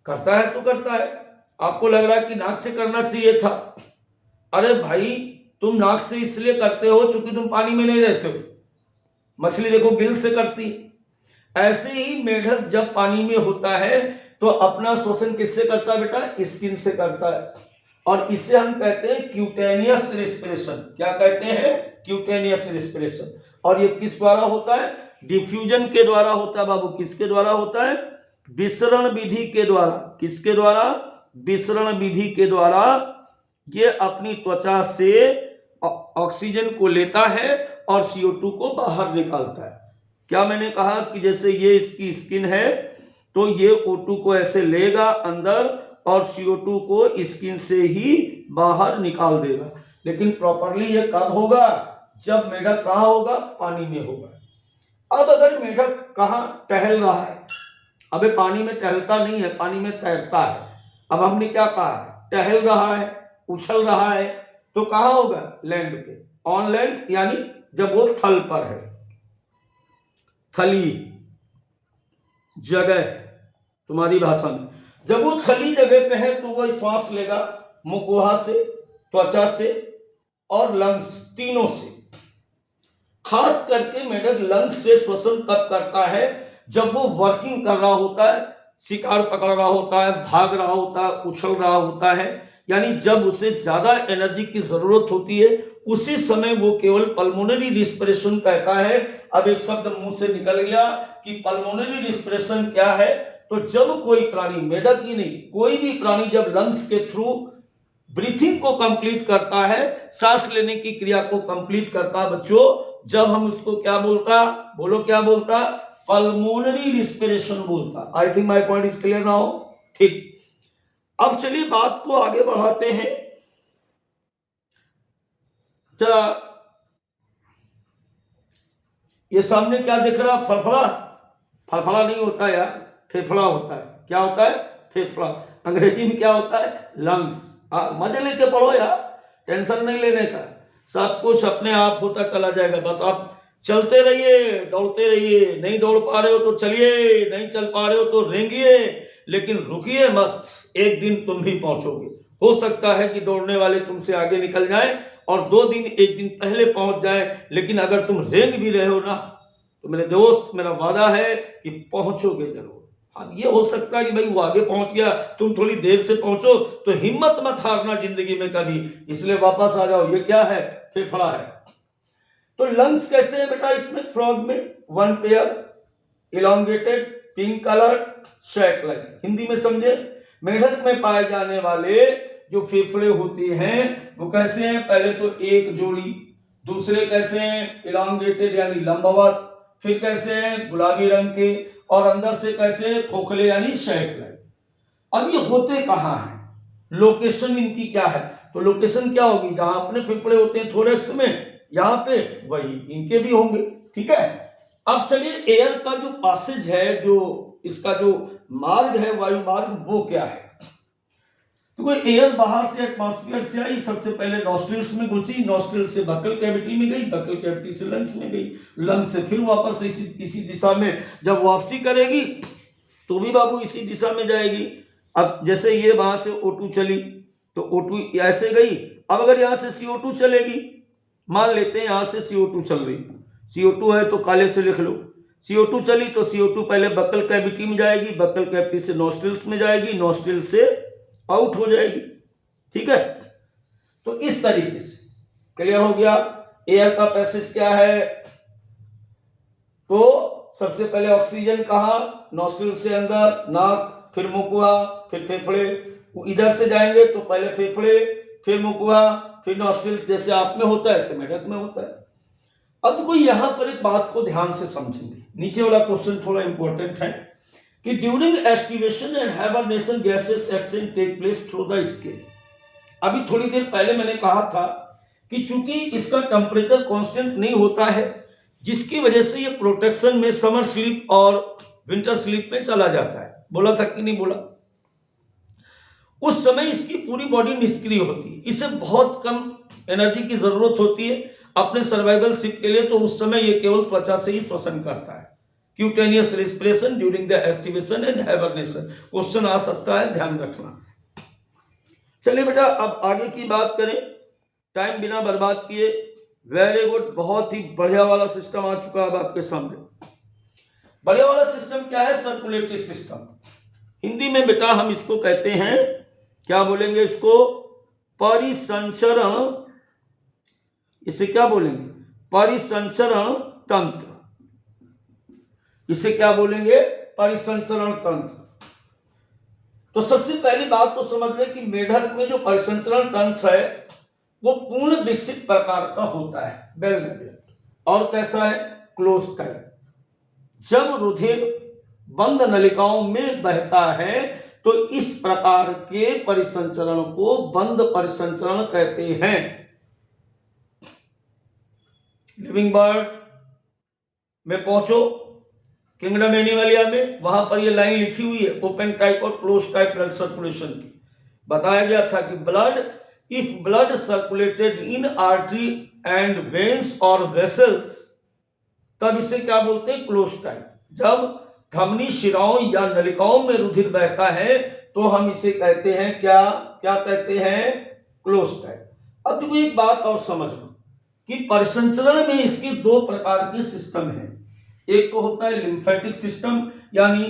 करता है तो करता है। आपको लग रहा है कि नाक से करना चाहिए था। अरे भाई, तुम नाक से इसलिए करते हो क्योंकि तुम पानी में नहीं रहते हो। मछली देखो गिल से करती। ऐसे ही मेढक जब पानी में होता है तो अपना श्वसन किससे करता है बेटा? स्किन से करता है। और इसे हम कहते हैं क्यूटेनियस रिस्पिरेशन। क्या कहते हैं? Cutaneous respiration. और ये किस द्वारा होता है? डिफ्यूजन के द्वारा होता है बाबू। किसके द्वारा होता है? विसरण विधि के द्वारा। किसके द्वारा? विसरण विधि के द्वारा ये अपनी त्वचा से ऑक्सीजन को लेता है और CO2 को बाहर निकालता है। क्या मैंने कहा कि जैसे ये इसकी स्किन है तो ये O2 को ऐसे लेगा अंदर और CO2 को स्किन से ही बाहर निकाल देगा। लेकिन प्रॉपरली ये कब होगा? जब मेढक कहाँ होगा? पानी में होगा। अब अगर मेढक कहाँ टहल रहा है? अबे पानी में टहलता नहीं है, पानी में तैरता है। अब हमने क्या कहा? टहल रहा है, उछल रहा है, तो कहाँ होगा? लैंड पे, ऑन लैंड, यानी जब वो थल पर है, थली जगह तुम्हारी भाषा में। जब वो थली जगह पे है तो वो श्वास लेगा मुखगुहा से, त्वचा से और लंग्स, तीनों से। खास करके मेढक लंग्स से श्वसन कब करता है? जब वो वर्किंग कर रहा होता है, शिकार पकड़ रहा होता है, भाग रहा होता है, उछल रहा होता है, यानी जब उसे ज्यादा एनर्जी की जरूरत होती है, उसी समय वो केवल पल्मोनरी रिस्पिरेशन कहता है। अब एक शब्द मुंह से निकल गया कि पल्मोनरी रिस्पिरेशन क्या है। तो जब कोई प्राणी, मेढक ही नहीं, कोई भी प्राणी जब लंग्स के थ्रू ब्रीथिंग को कंप्लीट करता है, सांस लेने की क्रिया को कंप्लीट करता है बच्चों, जब हम उसको क्या बोलता? बोलो क्या बोलता? पल्मोनरी रिस्पिरेशन बोलता। आई think my point is clear now. ठीक, अब चलिए बात को आगे बढ़ाते हैं। चला, ये सामने क्या दिख रहा? फड़फड़ा। फड़फड़ा नहीं होता यार, फेफड़ा होता है। क्या होता है? फेफड़ा। अंग्रेजी में क्या होता है? लंग्स। हाँ, मजे लेके पढ़ो यार, टेंशन नहीं लेने का। सब कुछ अपने आप होता चला जाएगा। बस आप चलते रहिए, दौड़ते रहिए। नहीं दौड़ पा रहे हो तो चलिए, नहीं चल पा रहे हो तो रेंगिए, लेकिन रुकिए मत। एक दिन तुम भी पहुंचोगे। हो सकता है कि दौड़ने वाले तुमसे आगे निकल जाएं और 2 दिन, 1 दिन पहले पहुंच जाएं, लेकिन अगर तुम रेंग भी रहे हो ना तो मेरे दोस्त, मेरा वादा है कि पहुंचोगे जरूर। हाँ, ये हो सकता है कि भाई वो आगे पहुंच गया, तुम थोड़ी देर से पहुंचो, तो हिम्मत मत हारना जिंदगी में कभी, इसलिए वापस आ जाओ। ये क्या है? फेफड़ा है। तो लंग्स कैसे है बेटा इसमें? फ्रॉग में 1 पेयर इलोंगेटेड पिंक कलर शैक लाइक। हिंदी में समझे? मेढक में पाए जाने वाले जो फेफड़े होते हैं वो कैसे हैं? पहले तो एक जोड़ी, दूसरे कैसे हैं? इलोंगेटेड यानी लंबवत, फिर कैसे हैं? गुलाबी रंग के, और अंदर से कैसे खोखले यानी सैटेलाइट। अब ये होते कहाँ हैं, लोकेशन इनकी क्या है, तो लोकेशन क्या होगी, जहां अपने फेफड़े होते हैं थोरेक्स में, यहाँ पे वही इनके भी होंगे। ठीक है, अब चलिए एयर का जो पासेज है, जो इसका जो मार्ग है, वायु मार्ग, वो क्या है। तो कोई एयर बाहर से एटमॉस्फेयर से आई, सबसे पहले नॉस्ट्रिल्स में घुसी, नॉस्ट्रिल से बकल कैविटी में गई, बकल कैविटी से लंग्स में गई, लंग्स से फिर वापस इसी दिशा में जब वापसी करेगी तो भी बाबू इसी दिशा में जाएगी। अब जैसे ये वहां से O2 चली तो O2 ऐसे गई। अब अगर यहाँ से CO2 चलेगी, मान लेते हैं यहाँ से CO2 चल रही, CO2 है तो काले से लिख लो, CO2 चली तो CO2 पहले बकल कैविटी में जाएगी, बकल कैविटी से नॉस्ट्रिल्स में जाएगी, नॉस्ट्रिल से आउट हो जाएगी। ठीक है, तो इस तरीके से क्लियर हो गया। एयर का पैसेज क्या है, तो सबसे पहले ऑक्सीजन कहा, नॉस्ट्रिल से अंदर, नाक, फिर मुकुआ, फिर फेफड़े, इधर से जाएंगे तो पहले फेफड़े, फिर मुकुआ, फिर नॉस्ट्रिल, जैसे आप में होता है ऐसे मेढक में होता है। अब देखो यहां पर एक बात को ध्यान से समझेंगे, नीचे वाला क्वेश्चन थोड़ा इंपॉर्टेंट है कि during aestivation and hibernation gases exchange take place through the skin. अभी थोड़ी देर पहले मैंने कहा था कि चूंकि इसका टेम्परेचर कांस्टेंट नहीं होता है, जिसकी वजह से ये प्रोटेक्शन में समर स्लीप और विंटर स्लीप में चला जाता है। बोला था कि नहीं बोला, उस समय इसकी पूरी बॉडी निष्क्रिय होती है, इसे बहुत कम एनर्जी की जरूरत होती है अपने सर्वाइवल शिप के लिए, तो उस समय ये केवल त्वचा से ही श्वसन करता है। Cutaneous respiration during the aestivation and hibernation, question आ सकता है, ध्यान रखना। चलिए बेटा अब आगे की बात करें, टाइम बिना बर्बाद किए। वेरी गुड, बहुत ही बढ़िया वाला सिस्टम आ चुका है अब आपके सामने। बढ़िया वाला सिस्टम क्या है, सर्कुलेटरी सिस्टम। हिंदी में बेटा हम इसको कहते हैं, क्या बोलेंगे इसको, परिसंचरण। इसे क्या बोलेंगे, परिसंचरण तंत्र। इसे क्या बोलेंगे, परिसंचरण तंत्र। तो सबसे पहली बात तो समझ लें कि मेढक में जो परिसंचरण तंत्र है वो पूर्ण विकसित प्रकार का होता है, वेल डेवलप्ड, और कैसा है, क्लोज टाइप। जब रुधिर बंद नलिकाओं में बहता है तो इस प्रकार के परिसंचरण को बंद परिसंचरण कहते हैं। लिविंग बर्ड में पहुंचो, किंगडम एनिमलिया में, वहां पर ये लाइन लिखी हुई है, ओपन टाइप और क्लोज टाइप ब्लड सर्कुलेशन की। बताया गया था कि blood, if blood circulated in artery and veins और वेसल्स, तब इसे क्या बोलते हैं, क्लोज टाइप। जब धमनी, शिराओं या नलिकाओं में रुधिर बहता है तो हम इसे कहते हैं क्या, क्या कहते हैं, क्लोज टाइप। अब देखो एक बात और समझ लो कि परिसंचरण में इसके दो प्रकार के सिस्टम हैं। एक तो होता है लिम्फेटिक सिस्टम यानी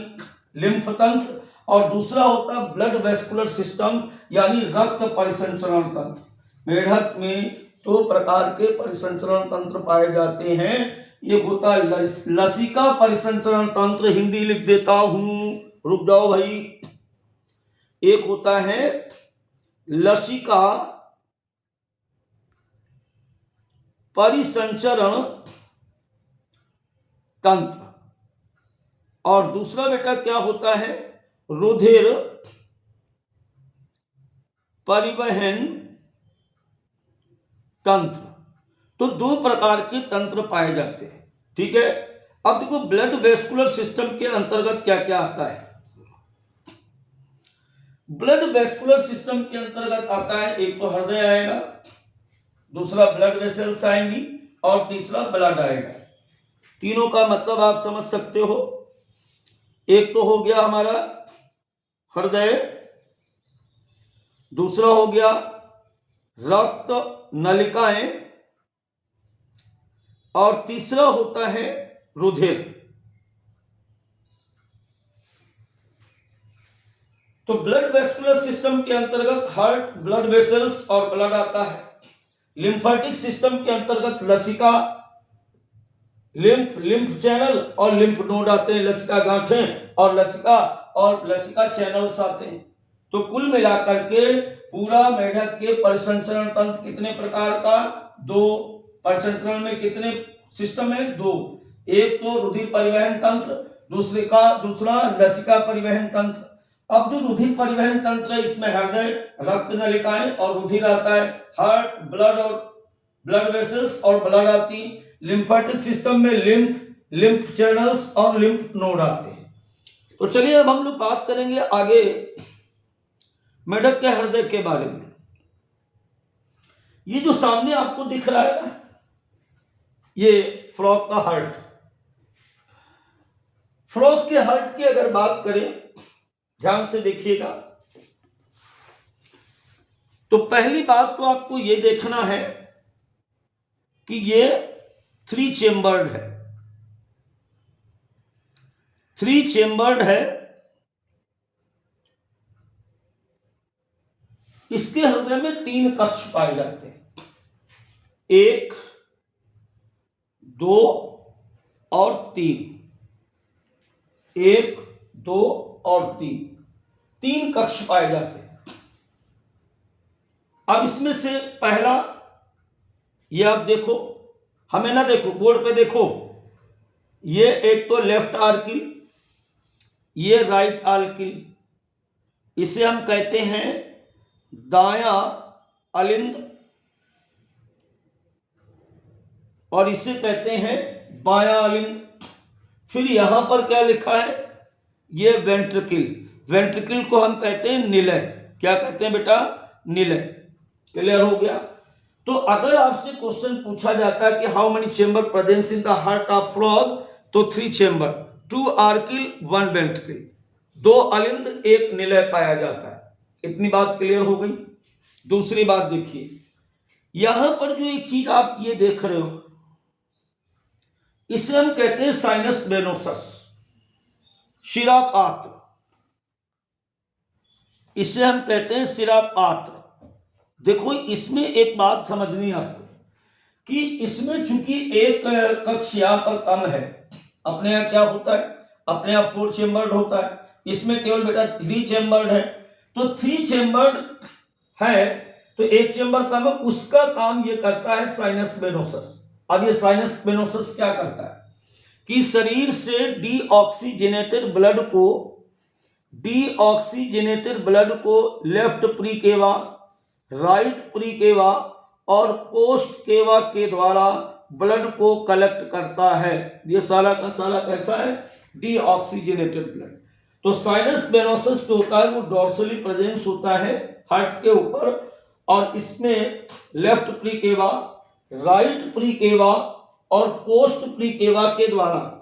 लिम्फ तंत्र, और दूसरा होता है ब्लड वेस्कुलर सिस्टम यानी रक्त परिसंचरण तंत्र। मेढक में दो प्रकार के परिसंचरण तंत्र पाए जाते हैं। एक होता है लसिका परिसंचरण तंत्र, हिंदी लिख देता हूं, रुक जाओ भाई। एक होता है लसिका परिसंचरण तंत्र, और दूसरा बेटा क्या होता है, रुधिर परिवहन तंत्र। तो दो प्रकार के तंत्र पाए जाते हैं। ठीक है, अब देखो ब्लड वेस्कुलर सिस्टम के अंतर्गत क्या क्या आता है। ब्लड वेस्कुलर सिस्टम के अंतर्गत आता है, एक तो हृदय आएगा, दूसरा ब्लड वेसल्स आएंगी, और तीसरा ब्लड आएगा। तीनों का मतलब आप समझ सकते हो। एक तो हो गया हमारा हृदय, दूसरा हो गया रक्त नलिकाएं, और तीसरा होता है रुधिर। तो ब्लड वेस्कुलर सिस्टम के अंतर्गत हार्ट, ब्लड वेसल्स और ब्लड आता है। लिम्फेटिक सिस्टम के अंतर्गत लसिका, लिम्फ चैनल और लिम्फ नोड आते हैं, लसिका गांठें और लसिका चैनल्स आते हैं। तो कुल मिलाकर के पूरा मेढक के परिसंचरण तंत्र कितने प्रकार का, दो। परिसंचरण में कितने सिस्टम है, दो। एक तो रुधिर परिवहन तंत्र, दूसरा लसिका परिवहन तंत्र। अब जो रुधिर परिवहन तंत्र है इसमें हृदय, रक्त नलिकाएं और रुधिर आता है, हार्ट, ब्लड और ब्लड वेसल्स और ब्लड आती, लिम्फेटिक सिस्टम में लिम्फ चैनल्स और लिम्फ नोड आते हैं। तो चलिए अब हम लोग बात करेंगे आगे मेढक के हृदय के बारे में। ये जो सामने आपको दिख रहा है ना, ये फ्रॉग का हार्ट। फ्रॉग के हार्ट की अगर बात करें, ध्यान से देखिएगा, तो पहली बात तो आपको ये देखना है कि ये 3 चेम्बर्ड है। 3 चेम्बर्ड है। इसके हृदय में 3 कक्ष पाए जाते हैं, 1, 2 और 3। 1, 2 और 3 कक्ष पाए जाते हैं। अब इसमें से पहला, ये आप देखो, हमें ना देखो, बोर्ड पे देखो, ये एक तो लेफ्ट आर्किल, ये राइट आर्किल, इसे हम कहते हैं दायां अलिंद और इसे कहते हैं बायां अलिंद। फिर यहां पर क्या लिखा है, ये वेंट्रिकल। वेंट्रिकल को हम कहते हैं निलय। क्या कहते हैं बेटा, निलय। क्लियर हो गया। तो अगर आपसे क्वेश्चन पूछा जाता है कि how many chamber presence in the heart of frog, तो 3 चेंबर, 2 आर्किल 1 वेंट्रिकल, 2 अलिंद 1 निलय पाया जाता है। इतनी बात क्लियर हो गई। दूसरी बात देखिए, यहां पर जो एक चीज आप ये देख रहे हो, इसे हम कहते हैं साइनस वेनोसस, शिरापात्र। इसे हम कहते हैं शिरापात्र। देखो इसमें एक बात समझनी है आपको कि इसमें चूंकि एक कक्ष यहां पर कम है, अपने यहां क्या होता है, अपने यहां 4 चेम्बर्ड होता है, इसमें केवल बेटा 3 चेम्बर्ड है। तो 3 चेम्बर्ड है तो एक चेम्बर कम है, उसका काम ये करता है साइनस वेनोसस। अब ये साइनस वेनोसस क्या करता है कि शरीर से डीऑक्सीजनेटेड ब्लड को लेफ्ट प्रीकेवा, राइट प्रीकेवा और पोस्ट केवा के द्वारा ब्लड को कलेक्ट करता है। ये सारा का सारा कैसा है, डीऑक्सीजनेटेड ब्लड। तो साइनस वेनोसस जो होता है वो डॉर्सली प्रेजेंस होता है हार्ट के ऊपर, और इसमें लेफ्ट प्रीकेवा, राइट प्रीकेवा और पोस्ट प्रीकेवा के द्वारा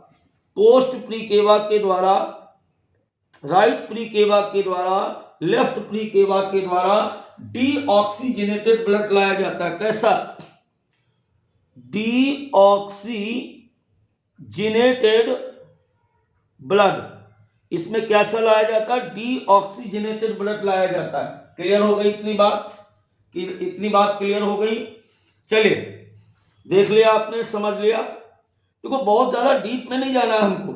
राइट प्रीकेवा के द्वारा, लेफ्ट प्रीकेवा के द्वारा डीऑक्सीजनेटेड ब्लड लाया जाता है। कैसा, डीऑक्सीजनेटेड ब्लड। इसमें कैसा लाया जाता है, डीऑक्सीजनेटेड ब्लड लाया जाता है। क्लियर हो गई इतनी बात क्लियर हो गई। चलिए देख लिया आपने, समझ लिया। देखो बहुत ज्यादा डीप में नहीं जाना है हमको।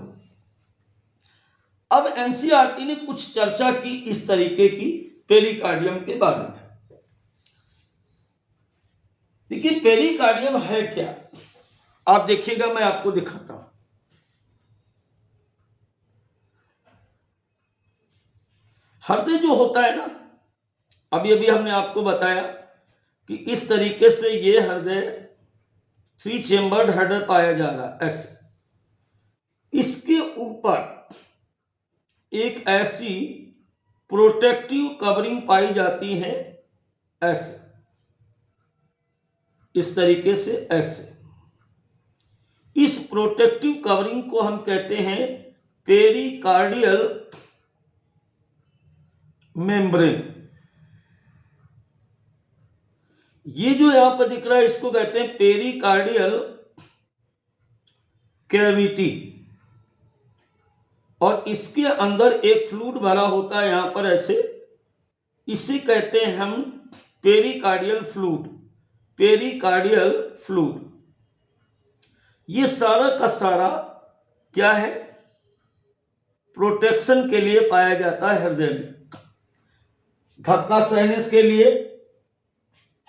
अब एनसीईआरटी ने कुछ चर्चा की इस तरीके की पेरिकार्डियम के बारे में। देखिए पेरिकार्डियम है क्या, आप देखिएगा, मैं आपको दिखाता हूं। हृदय जो होता है ना, अभी हमने आपको बताया कि इस तरीके से ये हृदय 3 चेम्बर्ड हृदय पाया जा रहा है ऐसे। इसके ऊपर एक ऐसी प्रोटेक्टिव कवरिंग पाई जाती है ऐसे, इस तरीके से ऐसे। इस प्रोटेक्टिव कवरिंग को हम कहते हैं पेरिकार्डियल मेम्ब्रेन। ये जो यहां पर दिख रहा है इसको कहते हैं पेरिकार्डियल कैविटी, और इसके अंदर एक फ्लूइड भरा होता है यहां पर ऐसे, इसे कहते हैं हम पेरिकार्डियल फ्लूइड। ये सारा का सारा क्या है, प्रोटेक्शन के लिए पाया जाता है हृदय में। धक्का सहने के लिए,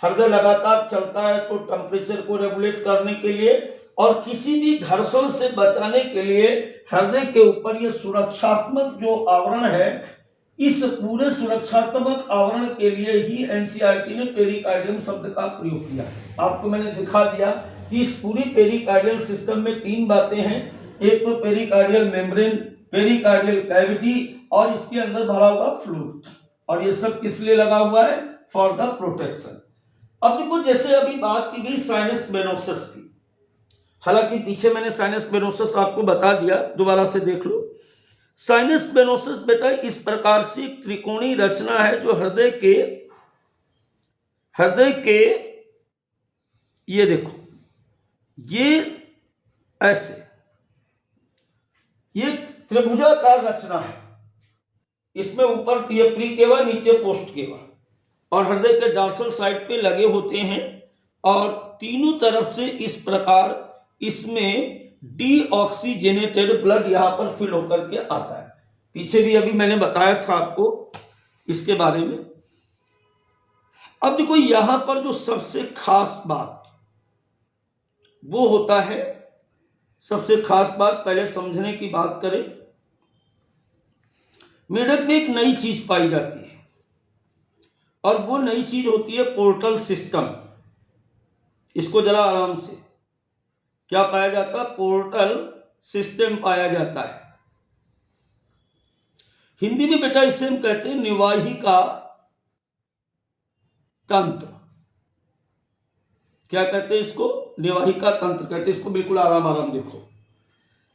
हृदय लगातार चलता है तो टेम्परेचर को रेगुलेट करने के लिए, और किसी भी घर्षण से बचाने के लिए हृदय के ऊपर ये सुरक्षात्मक जो आवरण है, इस पूरे सुरक्षात्मक आवरण के लिए ही एनसीईआरटी ने पेरिकार्डियम शब्द का प्रयोग किया। आपको मैंने दिखा दिया कि इस पूरी पेरिकार्डियल सिस्टम में 3 बातें हैं। एक तो पेरिकार्डियल मेम्ब्रेन, पेरिकार्डियल कैविटी और इसके अंदर भरा हुआ फ्लूइड, और ये सब किस लिए लगा हुआ है? For the protection. अब देखो, जैसे अभी बात की गई साइनस वेनोसस की, हालांकि पीछे मैंने साइनस वेनोसस आपको बता दिया, दोबारा से देख लो। साइनस वेनोसस बेटा इस प्रकार से त्रिकोणीय रचना है जो हृदय के ये देखो, ये ऐसे, ये त्रिभुजाकार रचना है। इसमें ऊपर दिएप्री केवा, नीचे पोस्ट केवा, और हृदय के डॉर्सल साइड पे लगे होते हैं, और तीनों तरफ से इस प्रकार इसमें डीऑक्सीजनेटेड ब्लड यहां पर फिल होकर के आता है। पीछे भी अभी मैंने बताया था आपको इसके बारे में। अब देखो, यहां पर जो सबसे खास बात वो होता है, सबसे खास बात पहले समझने की बात करें, मेढक में एक नई चीज पाई जाती है, और वो नई चीज होती है पोर्टल सिस्टम। इसको जरा आराम से, क्या पाया जाता है? पोर्टल सिस्टम पाया जाता है। हिंदी में बेटा इसे हम कहते हैं निवाहिका तंत्र। क्या कहते हैं इसको? निवाहिका तंत्र कहते हैं इसको। बिल्कुल आराम आराम देखो।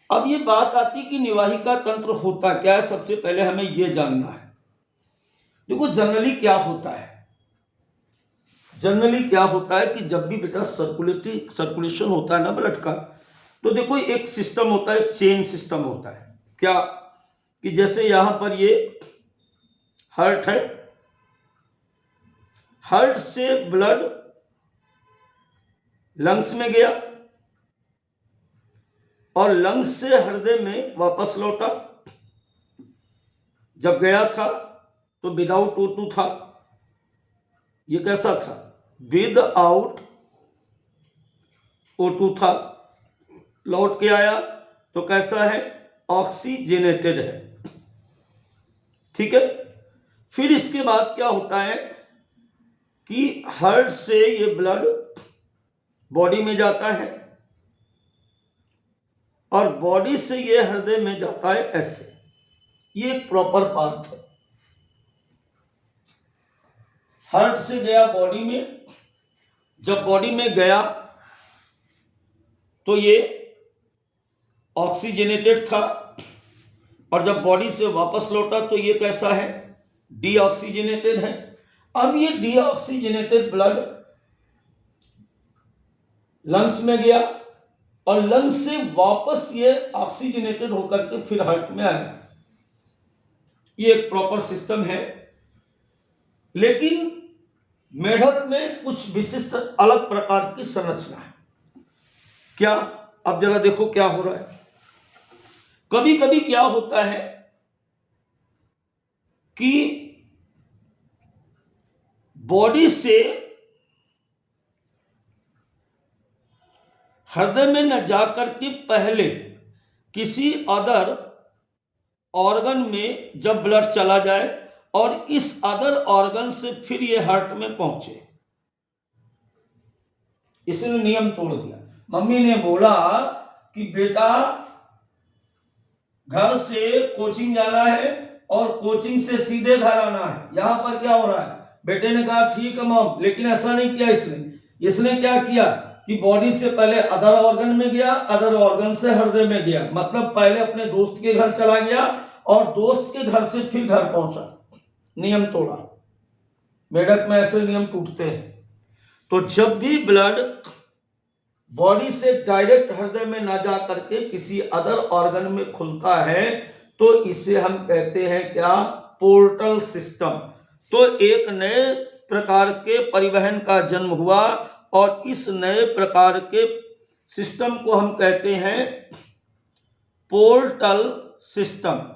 अब ये बात आती कि निवाहिका तंत्र होता क्या है, सबसे पहले हमें ये जानना है। देखो, जनरली क्या होता है, जनरली क्या होता है कि जब भी बेटा सर्कुलेशन होता है ना ब्लड का, तो देखो एक सिस्टम होता है, एक चेन सिस्टम होता है। क्या कि जैसे यहां पर ये हार्ट है, हार्ट से ब्लड लंग्स में गया, और लंग्स से हृदय में वापस लौटा। जब गया था तो विदाउट O2 था। ये कैसा था? विदाउट O2 था। लौट के आया तो कैसा है? ऑक्सीजनेटेड है। ठीक है। फिर इसके बाद क्या होता है कि हार्ट से ये ब्लड बॉडी में जाता है, और बॉडी से ये हृदय में जाता है ऐसे। ये एक प्रॉपर पाथ है। हार्ट से गया बॉडी में, जब बॉडी में गया तो ये ऑक्सीजनेटेड था, और जब बॉडी से वापस लौटा तो ये कैसा है? डीऑक्सीजनेटेड है। अब ये डीऑक्सीजनेटेड ब्लड लंग्स में गया, और लंग्स से वापस ये ऑक्सीजनेटेड होकर के फिर हार्ट में आया। ये एक प्रॉपर सिस्टम है। लेकिन मेढक में कुछ विशिष्ट अलग प्रकार की संरचना है। क्या? अब जरा देखो क्या हो रहा है। कभी कभी क्या होता है कि बॉडी से हृदय में न जाकर के पहले किसी अदर ऑर्गन में जब ब्लड चला जाए, और इस अदर ऑर्गन से फिर ये हार्ट में पहुंचे, इसने नियम तोड़ दिया। मम्मी ने बोला कि बेटा घर से कोचिंग जाना है और कोचिंग से सीधे घर आना है। यहां पर क्या हो रहा है? बेटे ने कहा ठीक है मॉम, लेकिन ऐसा नहीं किया इसने क्या किया कि बॉडी से पहले अदर ऑर्गन में गया, अदर ऑर्गन से हृदय में गया। मतलब पहले अपने दोस्त के घर चला गया, और दोस्त के घर से फिर घर पहुंचा। नियम तोड़ा। मेढक में ऐसे नियम टूटते हैं। तो जब भी ब्लड बॉडी से डायरेक्ट हृदय में ना जा करके किसी अदर ऑर्गन में खुलता है, तो इसे हम कहते हैं क्या? Portal system. तो एक नए प्रकार के परिवहन का जन्म हुआ, और इस नए प्रकार के सिस्टम को हम कहते हैं पोर्टल सिस्टम।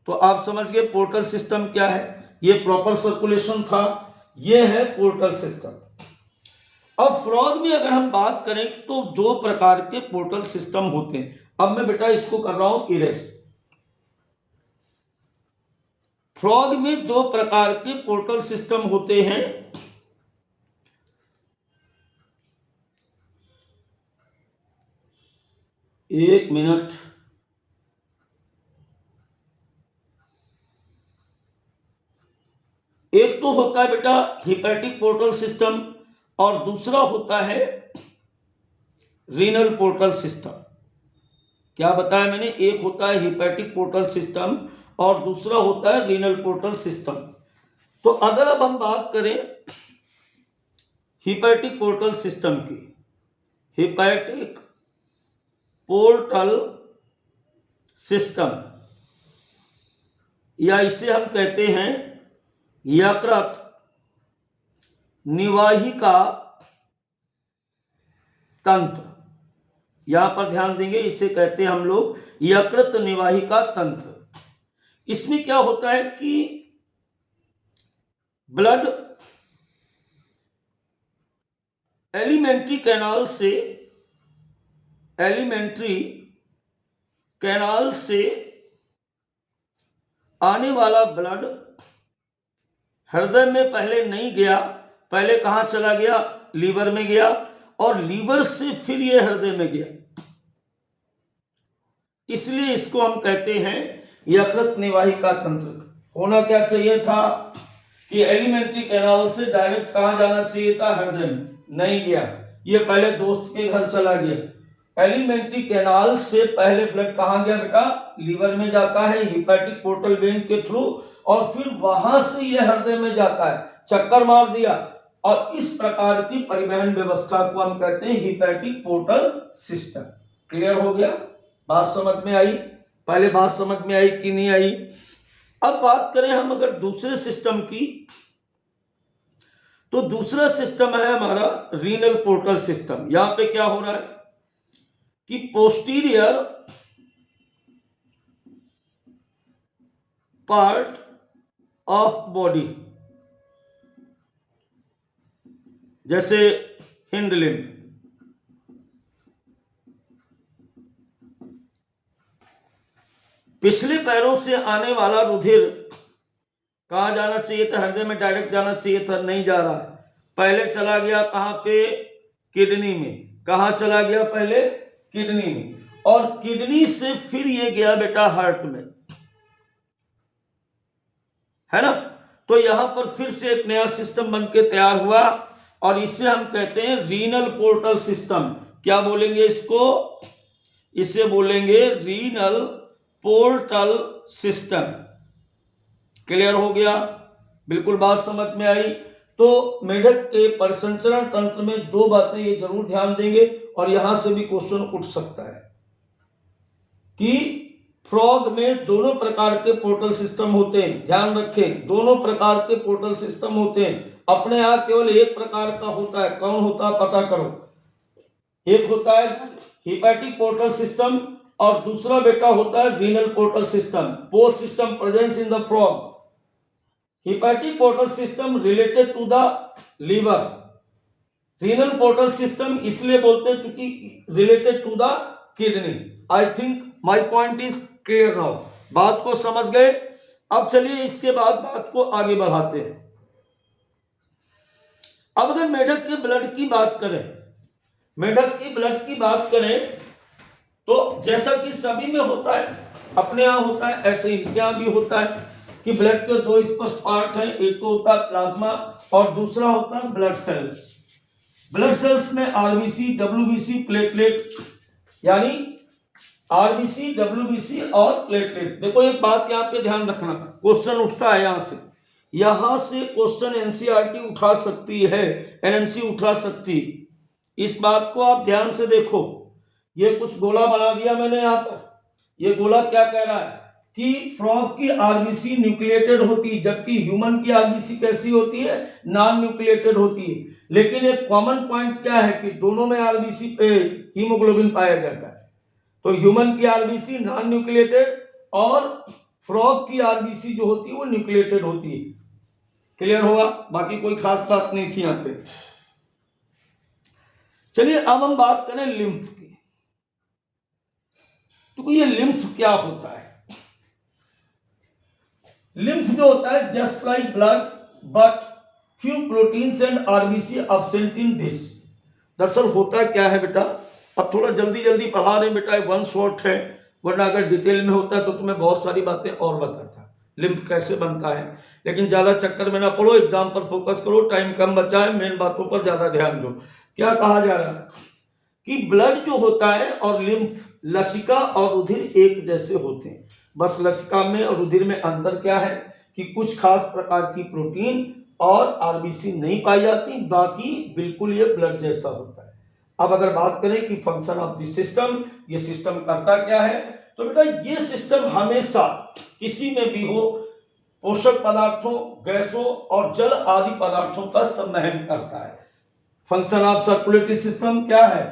तो आप समझ गए पोर्टल सिस्टम क्या है। ये प्रॉपर सर्कुलेशन था, ये है पोर्टल सिस्टम। अब फ्रॉग में अगर हम बात करें तो दो प्रकार के पोर्टल सिस्टम होते हैं। अब मैं बेटा इसको कर रहा हूं इरेज। फ्रॉग में दो प्रकार के पोर्टल सिस्टम होते हैं। एक मिनट, एक तो होता है बेटा हिपैटिक पोर्टल सिस्टम और दूसरा होता है रीनल पोर्टल सिस्टम। क्या बताया मैंने? एक होता है हिपैटिक पोर्टल सिस्टम और दूसरा होता है रीनल पोर्टल सिस्टम। तो अगर अब हम बात करें हिपैटिक पोर्टल सिस्टम की, हिपैटिक पोर्टल सिस्टम या इसे हम कहते हैं यकृत निवाहिका तंत्र। यहां पर ध्यान देंगे, इसे कहते हैं हम लोग यकृत निवाहिका तंत्र। इसमें क्या होता है कि ब्लड एलिमेंट्री कैनाल से आने वाला ब्लड हृदय में पहले नहीं गया, पहले कहां चला गया? लीवर में गया, और लीवर से फिर ये हृदय में गया। इसलिए इसको हम कहते हैं यकृत निवाहिका तंत्र। होना क्या चाहिए था कि एलिमेंट्री कैनाल से डायरेक्ट कहां जाना चाहिए था? हृदय में। नहीं गया, ये पहले दोस्त के घर चला गया। एलिमेंट्री कैनाल से पहले ब्लड कहां गया बेटा? लीवर में जाता है हिपैटिक पोर्टल वेन के थ्रू, और फिर वहां से ये हृदय में जाता है। चक्कर मार दिया, और इस प्रकार की परिवहन व्यवस्था को हम कहते हैं हिपैटिक पोर्टल सिस्टम। क्लियर हो गया? बात समझ में आई? पहले बात समझ में आई कि नहीं आई? अब बात करें हम अगर दूसरे सिस्टम की, तो दूसरा सिस्टम है हमारा रीनल पोर्टल सिस्टम। यहां पे क्या हो रहा है कि पोस्टीरियर पार्ट ऑफ बॉडी, जैसे हिंड लिम्ब, पिछले पैरों से आने वाला रुधिर कहां जाना चाहिए था? हृदय में डायरेक्ट जाना चाहिए था, नहीं जा रहा है। पहले चला गया कहां पे? किडनी में। कहां चला गया? पहले किडनी में, और किडनी से फिर ये गया बेटा हार्ट में, है ना? तो यहां पर फिर से एक नया सिस्टम बनके तैयार हुआ, और इसे हम कहते हैं रीनल पोर्टल सिस्टम। क्या बोलेंगे इसको? इसे बोलेंगे रीनल पोर्टल सिस्टम। क्लियर हो गया? बिल्कुल बात समझ में आई? तो मेढक के परिसंचरण तंत्र में दो बातें ये जरूर ध्यान देंगे, और यहां से भी क्वेश्चन उठ सकता है कि फ्रॉग में दोनों प्रकार के पोर्टल सिस्टम होते हैं। ध्यान रखें, दोनों प्रकार के पोर्टल सिस्टम होते हैं। अपने यहां केवल एक प्रकार का होता है। कौन होता है पता करो। एक होता है हिपैटिक पोर्टल सिस्टम, और दूसरा बेटा होता है renal portal system. Both system present in the frog. Hepatic portal system related to the liver, renal portal system इसलिए बोलते हैं क्योंकि related to the kidney. I think my point is clear now. बात को समझ गए? अब चलिए इसके बाद बात को आगे बढ़ाते हैं। अब अगर मेढक के ब्लड की बात करें, मेढक की ब्लड की बात करें, तो जैसा कि सभी में होता है, अपने यहां होता है, ऐसे ही यहां भी होता है कि ब्लड के दो स्पष्ट पार्ट हैं। एक तो होता है प्लाज्मा, और दूसरा होता है ब्लड सेल्स। ब्लड सेल्स में आरबीसी, डब्ल्यूबीसी, प्लेटलेट, यानी आरबीसी, डब्ल्यूबीसी और प्लेटलेट। देखो एक बात यहां पे ध्यान रखना, क्वेश्चन उठता है यहां से क्वेश्चन एनसीईआरटी उठा सकती है, एनएमसी उठा सकती। इस बात को आप ध्यान से देखो। ये कुछ गोला बना दिया मैंने यहां पर। ये गोला क्या कह रहा है कि फ्रॉग की आरबीसी न्यूक्लिएटेड होती है, जबकि ह्यूमन की आरबीसी कैसी होती है? नॉन न्यूक्लिएटेड होती है। लेकिन एक कॉमन पॉइंट क्या है कि दोनों में आरबीसी पे हीमोग्लोबिन पाया जाता है। तो ह्यूमन की आरबीसी नॉन न्यूक्लिएटेड, और फ्रॉग की आरबीसी जो होती है वो न्यूक्लिएटेड होती है। क्लियर होगा? बाकी कोई खास बात नहीं थी यहाँ पे। चलिए अब हम बात करें लिम्फ की। तो ये लिम्फ क्या होता है? लिम्फ जो होता है just like blood but few proteins and RBC absent in this. दरअसल होता क्या है बेटा, अब थोड़ा जल्दी जल्दी पढ़ा रहे बेटा, वन शॉट है, वरना अगर डिटेल में होता तो तुम्हें बहुत सारी बातें और बताता लिम्फ कैसे बनता है। लेकिन ज्यादा चक्कर में ना पड़ो, एग्जाम पर फोकस करो, टाइम कम बचा है, मेन बातों पर ज्यादा ध्यान दो। क्या कहा जा रहा है कि ब्लड जो होता है और लिम्फ, लसिका और रुधिर एक जैसे होते हैं। बस लसिका में और रुधिर में अंतर क्या है कि कुछ खास प्रकार की प्रोटीन और आरबीसी नहीं पाई जाती, बाकी बिल्कुल ये ब्लड जैसा होता है। अब अगर बात करें कि फंक्शन ऑफ द सिस्टम, ये सिस्टम करता क्या है, तो बेटा ये सिस्टम हमेशा किसी में भी हो पोषक पदार्थों, गैसों और जल आदि पदार्थों का संवहन करता है। फंक्शन ऑफ सर्कुलेटरी सिस्टम क्या है?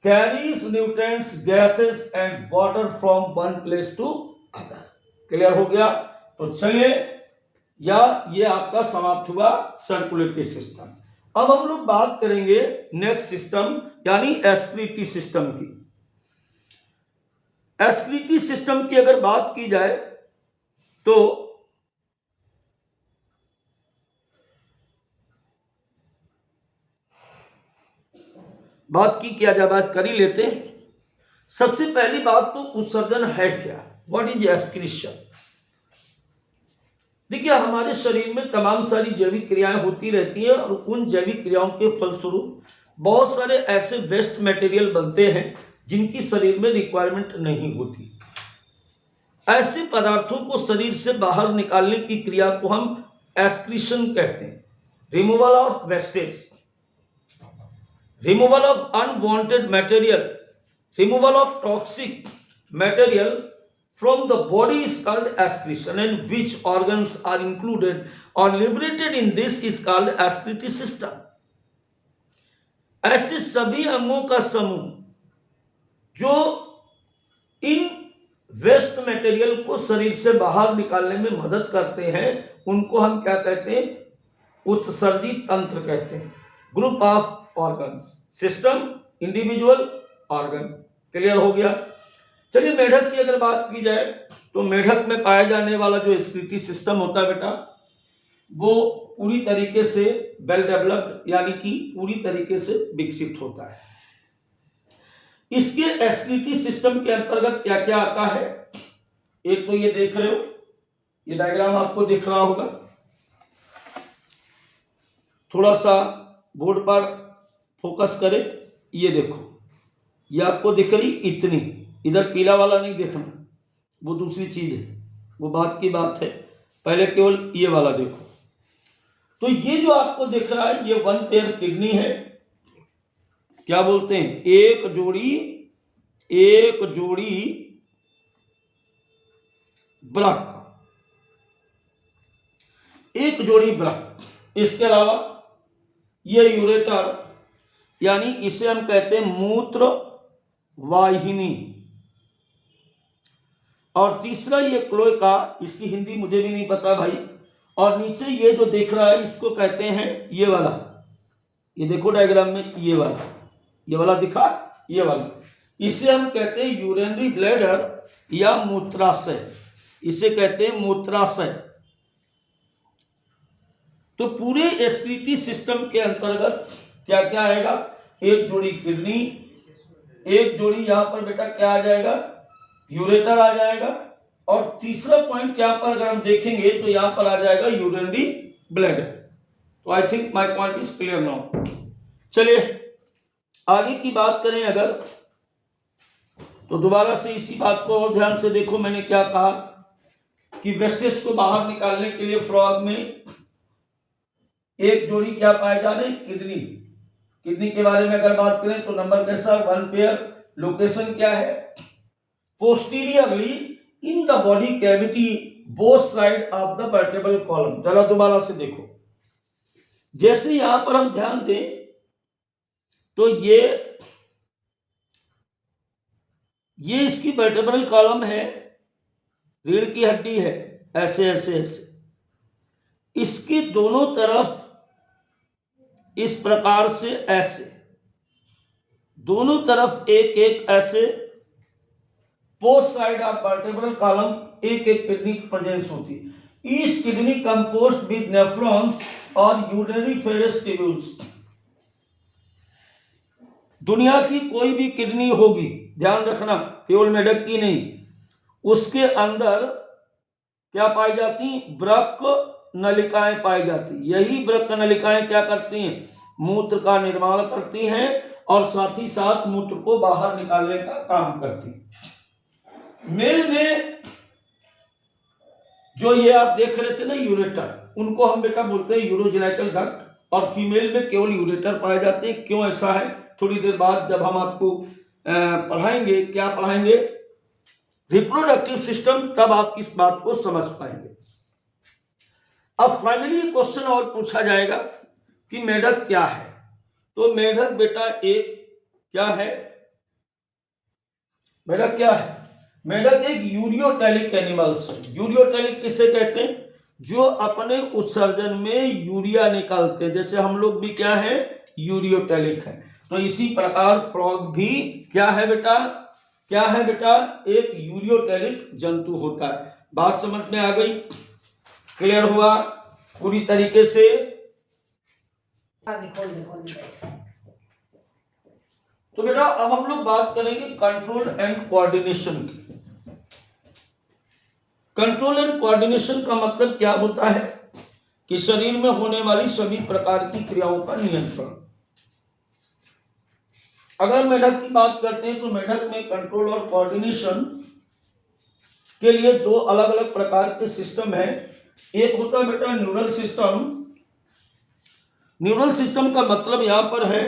Carries nutrients, gases and water from one place to other. Clear हो गया? तो चलिए, या ये आपका समाप्त हुआ सर्कुलेटरी सिस्टम। अब हम लोग बात करेंगे नेक्स्ट सिस्टम यानी एक्सक्रीटरी सिस्टम की। एक्सक्रीटरी सिस्टम की अगर बात की जाए तो बात कर ही लेते। सबसे पहली बात तो उत्सर्जन है क्या, व्हाट इज एक्सक्रीशन। देखिए हमारे शरीर में तमाम सारी जैविक क्रियाएं होती रहती हैं और उन जैविक क्रियाओं के फलस्वरूप बहुत सारे ऐसे वेस्ट मटेरियल बनते हैं जिनकी शरीर में रिक्वायरमेंट नहीं होती। ऐसे पदार्थों को शरीर से बाहर निकालने की क्रिया को हम एक्सक्रीशन कहते हैं। Removal of wastage, removal of unwanted material, removal of toxic material from the body is called excretion, and which organs are included or liberated in this is called excretory system. ऐसे सभी अंगों का समूह जो इन waste material को शरीर से बाहर निकालने में मदद करते हैं उनको हम क्या कहते हैं? उत्सर्जी तंत्र कहते हैं। Group of organs, system, individual organ. Clear हो गया? चलिए मेढक की अगर बात की जाए तो मेढक में पाया जाने वाला जो एक्सक्रीटरी सिस्टम होता है बेटा, वो पूरी तरीके से वेल डेवलप्ड यानी कि पूरी तरीके से विकसित होता है। इसके एक्सक्रीटरी सिस्टम के अंतर्गत क्या क्या आता है? एक तो ये देख रहे हो, ये डायग्राम आपको दिख रहा होगा, थोड़ा सा बोर्ड पर फोकस करें, ये देखो, ये आपको दिख रही इतनी, इधर पीला वाला नहीं देखना, वो दूसरी चीज है, वो बात की बात है, पहले केवल ये वाला देखो। तो ये जो आपको दिख रहा है ये वन पेयर किडनी है, क्या बोलते हैं? एक जोड़ी ब्लक, एक जोड़ी ब्लक। इसके अलावा ये यूरेटर यानी इसे हम कहते हैं मूत्र वाहिनी, और तीसरा ये क्लोएका, इसकी हिंदी मुझे भी नहीं पता भाई, और नीचे ये जो देख रहा है इसको कहते हैं ये वाला, ये देखो डायग्राम में ये वाला दिखा, ये वाला, इसे हम कहते हैं यूरिनरी ब्लैडर या मूत्राशय, इसे कहते हैं मूत्राशय। तो पूरे एक्सक्रीटरी सिस्टम के अंतर्गत क्या क्या आएगा? एक जोड़ी किडनी, एक जोड़ी यहां पर बेटा क्या आ जाएगा? यूरेटर आ जाएगा, और तीसरा पॉइंट यहां पर अगर हम देखेंगे तो यहां पर आ जाएगा यूरिनरी ब्लैडर। तो आई think my point is clear now. चलिए आगे की बात करें अगर, तो दोबारा से इसी बात को और ध्यान से देखो, मैंने क्या कहा कि वेस्टेज को बाहर निकालने के लिए फ्रॉग में एक जोड़ी क्या पाए जा रहे? किडनी। किडनी के बारे में अगर बात करें तो नंबर कैसा? One pair. लोकेशन क्या है? Posteriorly in the body cavity both side of the vertebral column. जरा दोबारा से देखो, जैसे यहां पर हम ध्यान दें तो ये इसकी वर्टेब्रल कॉलम है, रीढ़ की हड्डी है, ऐसे ऐसे ऐसे, इसकी दोनों तरफ इस प्रकार से ऐसे, दोनों तरफ एक एक ऐसे post side of vertebral column एक एक किडनी प्रेजेंस होती है। Each kidney composed with nephrons और यूरिनरी फेरस ट्यूब्यूल्स। दुनिया की कोई भी किडनी होगी, ध्यान रखना, केवल मेढक की नहीं, उसके अंदर क्या पाई जाती? वृक्क नलिकाएं पाई जाती। यही वृक्क नलिकाएं क्या करती हैं? मूत्र का निर्माण करती हैं और साथ ही साथ मूत्र को बाहर निकालने का काम करती। मेल में जो ये आप देख रहे थे ना यूरेटर, उनको हम बेटा बोलते हैं यूरोजेनिटल डक्ट, और फीमेल में केवल यूरेटर पाए जाते हैं। क्यों ऐसा है, थोड़ी देर बाद जब हम आपको पढ़ाएंगे, क्या पढ़ाएंगे, रिप्रोडक्टिव सिस्टम, तब आप इस बात को समझ पाएंगे। अब फाइनली क्वेश्चन और पूछा जाएगा कि मेढक क्या है। तो मेढक बेटा एक क्या है? मेढक क्या है? मेढक एक यूरियोटेलिक एनिमल्स है। यूरियोटेलिक किसे कहते हैं? जो अपने उत्सर्जन में यूरिया निकालते हैं। जैसे हम लोग भी क्या है? यूरियोटेलिक है। तो इसी प्रकार फ्रॉग भी क्या है बेटा? क्या है बेटा? एक यूरियोटेलिक जंतु होता है। बात समझ में आ गई? क्लियर हुआ पूरी तरीके से? तो बेटा अब हम लोग बात करेंगे कंट्रोल एंड कोऑर्डिनेशन की। कंट्रोल एंड कोऑर्डिनेशन का मतलब क्या होता है? कि शरीर में होने वाली सभी प्रकार की क्रियाओं का नियंत्रण। अगर मेढक की बात करते हैं तो मेढक में कंट्रोल और कोऑर्डिनेशन के लिए दो अलग अलग प्रकार के सिस्टम है। एक होता है बेटा न्यूरल सिस्टम। न्यूरल सिस्टम का मतलब यहां पर है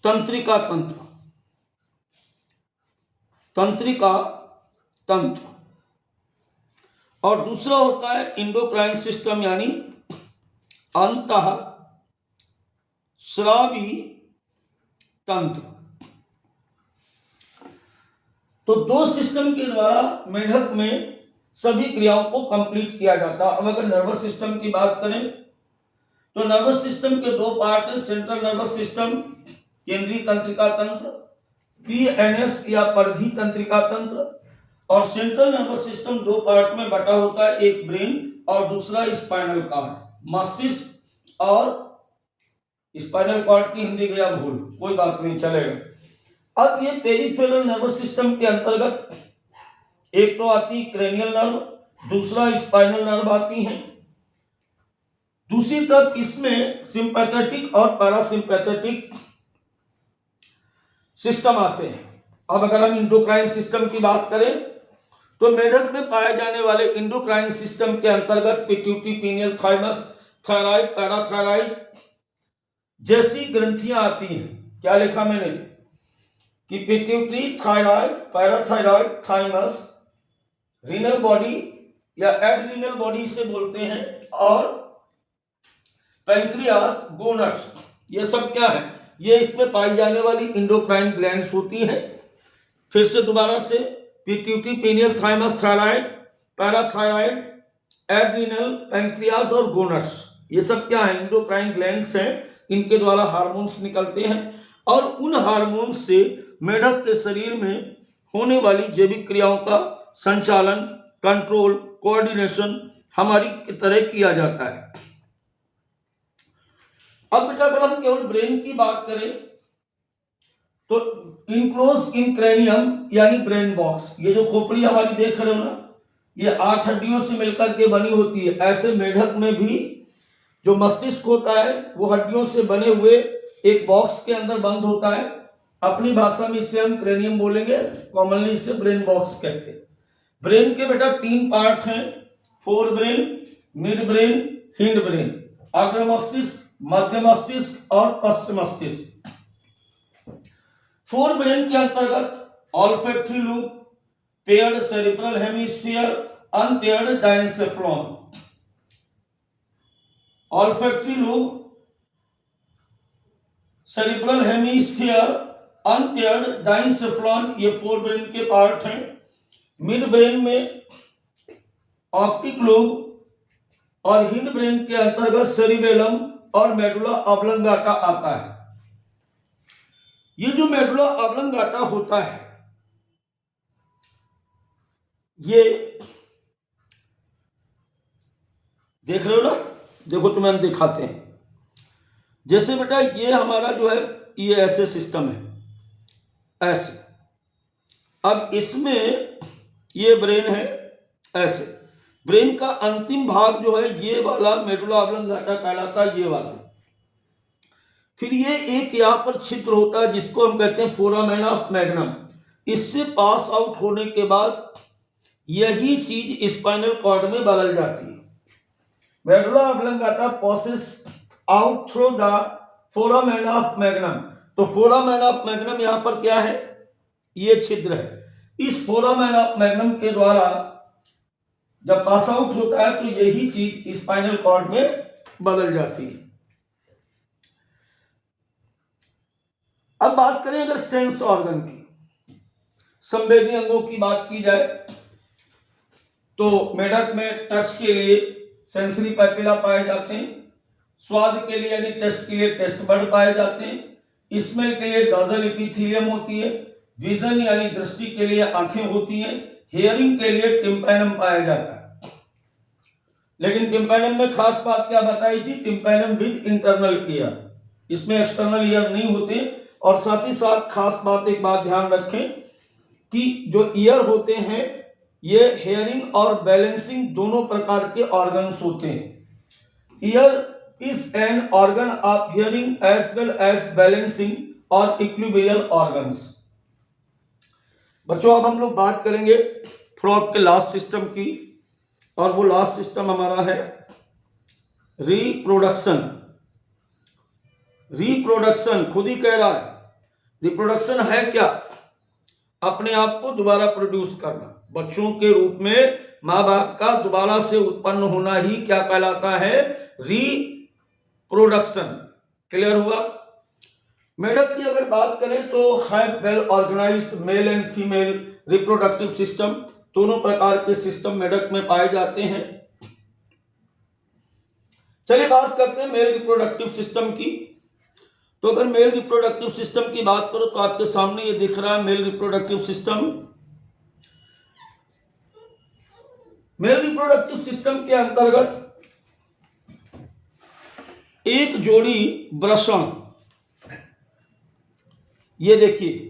तंत्रिका तंत्र, तंत्रिका तंत्र, और दूसरा होता है एंडोक्राइन सिस्टम यानी अंतः स्रावी तंत्र। तो दो सिस्टम के द्वारा मेढक में सभी क्रियाओं को कंप्लीट किया जाता है। अब अगर नर्वस सिस्टम की बात करें तो नर्वस सिस्टम के दो पार्ट है, सेंट्रल नर्वस सिस्टम केंद्रीय तंत्रिका तंत्र, पीएनएस या परिधि तंत्रिका तंत्र, और सेंट्रल नर्वस सिस्टम दो पार्ट में बटा होता है, एक ब्रेन और दूसरा स्पाइनल कॉर्ड। मस्तिष्क और स्पाइनल कॉर्ड की हिंदी गया भूल, कोई बात नहीं, चलेगा। अब ये पेरिफेरल नर्वस सिस्टम के अंतर्गत एक तो आती क्रेनियल नर्व, दूसरा स्पाइनल नर्व आती है। दूसरी तरफ इसमें सिंपैथेटिक और पैरासिम्पैथेटिक सिस्टम आते हैं। अब अगर हम एंडोक्राइन सिस्टम की बात करें तो मेढक में पाए जाने वाले एंडोक्राइन सिस्टम के अंतर्गत pituitary, pineal, thymus, thyroid, parathyroid जैसी ग्रंथियां आती हैं। क्या लिखा मैंने कि pituitary, thyroid, parathyroid, thymus, renal body या एड्रीनल बॉडी से बोलते हैं, और पैंक्रियास, गोनट्स, ये सब क्या है? ये इसमें पाई जाने वाली एंडोक्राइन ग्लैंड्स होती हैं। फिर से दोबारा से pituitary, pineal, thymus, thyroid, parathyroid, adrenal, pancreas और गोनट्स, ये सब क्या है? एंडोक्राइन ग्लैंड्स हैं। इनके द्वारा हार्मोन्स निकलते हैं और उन हार्मोन्स से मेढक के शरीर में होने वाली जैविक क्रियाओं का संचालन, कंट्रोल, कोऑर्डिनेशन हमारी तरह किया जाता है। अब बेटा अगर हम केवल ब्रेन की बात करें तो इनक्लोज इन क्रेनियम यानी ब्रेन बॉक्स, ये जो खोपड़ी हमारी देख रहे हो ना, ये 8 हड्डियों से मिलकर के बनी होती है। ऐसे मेढक में भी जो मस्तिष्क होता है वो हड्डियों से बने हुए एक बॉक्स के अंदर बंद होता है। अपनी भाषा में इसे हम क्रेनियम बोलेंगे, कॉमनली इसे ब्रेन बॉक्स कहते हैं। ब्रेन के बेटा 3 पार्ट हैं, fore brain, mid brain, hind brain, अग्र मस्तिष्क, मध्य मस्तिष्क और पश्च मस्तिष्क। फोर ब्रेन के अंतर्गत olfactory lobe, paired cerebral hemisphere, unpaired diencephalon. Olfactory lobe, cerebral hemisphere, unpaired diencephalon, ये फोर ब्रेन के पार्ट हैं। मिड ब्रेन में ऑप्टिक लोब और हिंड ब्रेन के अंतर्गत सेरिबेलम और मेडुला ऑब्लंगाटा आता है। ये जो मेडुला ऑब्लोंगाटा होता है, ये देख रहे हो ना, देखो तुम्हें हम दिखाते हैं। जैसे बेटा ये हमारा जो है ये ऐसे सिस्टम है, ऐसे। अब इसमें ये ब्रेन है, ऐसे। ब्रेन का अंतिम भाग जो है ये वाला मेडुला ऑब्लोंगाटा कहलाता है, ये वाला। फिर ये एक यहां पर छिद्र होता है जिसको हम कहते हैं फोरामेना मैग्नम। इससे पास आउट होने के बाद यही चीज स्पाइनल कॉर्ड में बदल जाती है। Medulla oblongata passes out through the foramen magnum. तो फोरामेना मैग्नम यहां पर क्या है, ये छिद्र है। इस फोरामेना मैग्नम के द्वारा जब पास आउट होता है तो यही चीज स्पाइनल कॉर्ड में बदल जाती है। अब बात करें अगर सेंस ऑर्गन की, संवेदी अंगों की बात की जाए तो मेढक में टच के लिए सेंसरी पैपिला पाए जाते हैं, स्वाद के लिए यानी टेस्ट के लिए टेस्ट बड पाए जाते हैं, स्मेल के लिए डॉर्सल एपिथेलियम होती है, विजन यानी दृष्टि के लिए आंखें होती हैं, हियरिंग के लिए टिम्पैनम पाया जाता है। लेकिन टिम्पैनम में खास बात क्या बताई थी, टिम्पैनम विद इंटरनल ईयर, इसमें एक्सटर्नल ईयर नहीं होते। और साथ ही साथ खास बात, एक बात ध्यान रखें कि जो ईयर होते हैं ये हेयरिंग और बैलेंसिंग दोनों प्रकार के ऑर्गन्स होते हैं। Ear is an organ of hearing as well as balancing और इक्विलिब्रियल ऑर्गन्स। बच्चों अब हम लोग बात करेंगे फ्रॉग के लास्ट सिस्टम की, और वो लास्ट सिस्टम हमारा है रिप्रोडक्शन। रिप्रोडक्शन खुद ही कह रहा है, रिप्रोडक्शन है क्या, अपने आप को दोबारा प्रोड्यूस करना। बच्चों के रूप में माँ बाप का दोबारा से उत्पन्न होना ही क्या कहलाता है, रिप्रोडक्शन। क्लियर हुआ। मेढक की अगर बात करें तो have well organised male and female reproductive system, दोनों प्रकार के सिस्टम मेढक में पाए जाते हैं। चलिए बात करते हैं मेल रिप्रोडक्टिव सिस्टम की। तो अगर मेल रिप्रोडक्टिव सिस्टम की बात करो तो आपके सामने ये दिख रहा है male reproductive system. Male reproductive system के अंतर्गत एक जोड़ी वृषण, ये देखिए,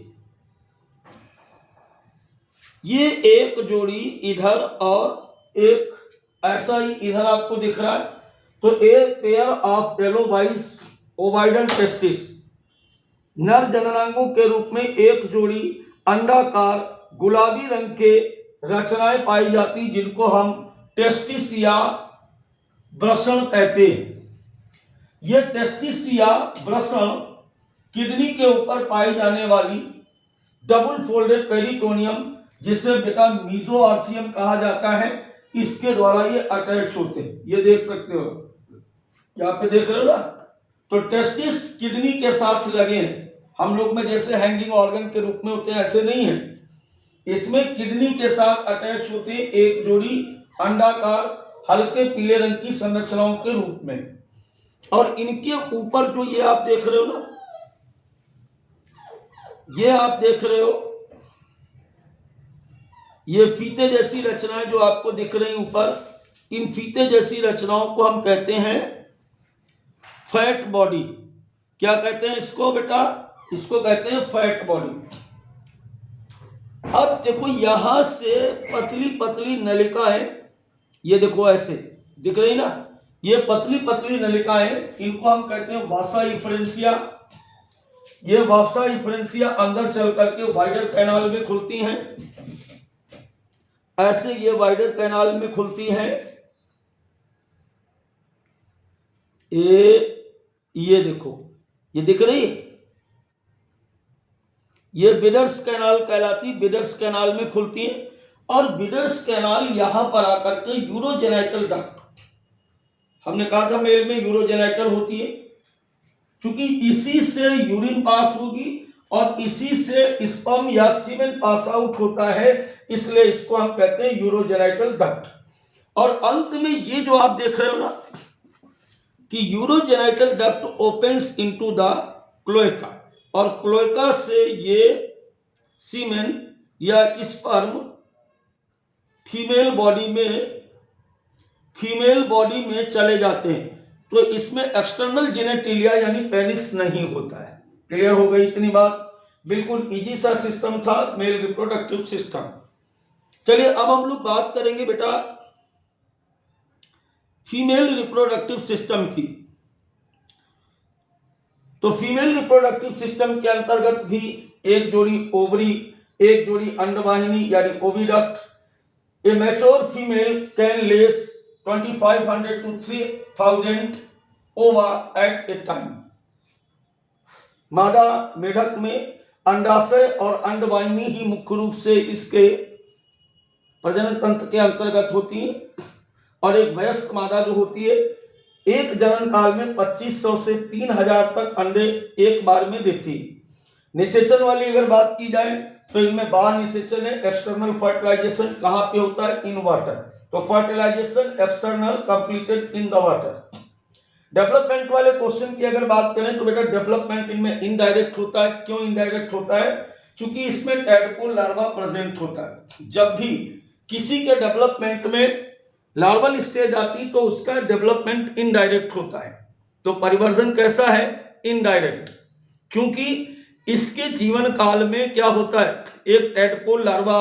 ये एक जोड़ी इधर और एक ऐसा ही इधर आपको दिख रहा है। तो ए पेयर ऑफ एलोवाइस ओवाइडल टेस्टिस, नर जननांगों के रूप में एक जोड़ी अंडाकार गुलाबी रंग के रचनाएं पाई जाती जिनको हम टेस्टिस या वृषण कहते हैं। ये टेस्टिस या वृषण किडनी के ऊपर पाई जाने वाली डबल फोल्डेड पेरिटोनियम, जिसे बेटा मीजोआर्चियम कहा जाता है, इसके द्वारा ये अटैच होते हैं। ये देख सकते हो, यहाँ पे देख रहे हो ना। तो टेस्टिस किडनी के साथ लगे हैं। हम लोग में जैसे हैंगिंग ऑर्गन के रूप में होते हैं ऐसे नहीं है, इसमें किडनी के साथ अटैच होते हैं एक जोड़ी अंडाकार हल्के पीले रंग की संरचनाओं के रूप में। और इनके ऊपर जो ये आप देख रहे हो ना, ये आप देख रहे हो, ये फीते जैसी रचनाएं जो आपको दिख रही ऊपर, इन फीते जैसी रचनाओं को हम कहते हैं फैट बॉडी। क्या कहते हैं इसको बेटा, इसको कहते हैं फैट बॉडी। अब देखो यहां से पतली पतली नलिकाएं, ये देखो ऐसे दिख रही ना, ये पतली पतली नलिकाएं, इनको हम कहते हैं वासा इफ्रेंसिया। ये वासा इफ्रेंसिया अंदर चल करके वाइडर कैनाल में खुलती हैं, ऐसे ये वाइडर कैनाल में खुलती हैं। ये देखो, ये दिख रही है, ये बिडर्स कैनाल कहलाती, बिडर्स कैनाल में खुलती है। और बिडर्स कैनाल यहां पर आकर के यूरोजेनाइटल डक्ट, हमने कहा था मेल में यूरोजेनाइटल होती है, क्योंकि इसी से यूरिन पास होगी और इसी से स्पर्म या सीमेन पास आउट होता है, इसलिए इसको हम कहते हैं यूरोजेनाइटल डक्ट। और अंत में ये जो आप देख रहे हो ना कि urogenital duct opens into the cloaca, और क्लोएका से ये सीमेन या स्पर्म फीमेल बॉडी में चले जाते हैं। तो इसमें एक्सटर्नल जेनेटिलिया यानी पेनिस नहीं होता है। क्लियर हो गई इतनी बात? बिल्कुल इजी सा सिस्टम था मेल रिप्रोडक्टिव सिस्टम। चलिए अब हम लोग बात करेंगे बेटा फीमेल रिप्रोडक्टिव सिस्टम की। तो फीमेल रिप्रोडक्टिव सिस्टम के अंतर्गत भी एक जोड़ी ओवरी, एक जोड़ी अंडवाहिनी यानी oviduct. A mature female can less 2500 to 3000 ओवा एट ए टाइम। मादा मेढक में अंडाशय और अंडवाहिनी ही मुख्य रूप से इसके प्रजनन तंत्र के अंतर्गत होती है, और एक वयस्क मादा जो होती है एक जनन काल में 2500 से 3000 तक अंडे एक बार में देती है। निषेचन वाली अगर बात की जाए तो इनमें बाह्य निषेचन है। एक्सटर्नल फर्टिलाइजेशन कहाँ पे होता है? In water. तो fertilization external completed in the water. Development वाले क्वेश्चन की अगर बात करें तो बेटा डेवलपमेंट इनमें इनडायरेक्ट होता है। क्यों इनडायरेक्ट होता है? क्योंकि इसमें टैडपोल लार्वा प्रेजेंट होता है। जब भी किसी के डेवलपमेंट में लार्वल स्टेज आती तो उसका डेवलपमेंट इनडायरेक्ट होता है। तो परिवर्धन कैसा है? इनडायरेक्ट। क्योंकि इसके जीवन काल में क्या होता है? एक टैडपोल लार्वा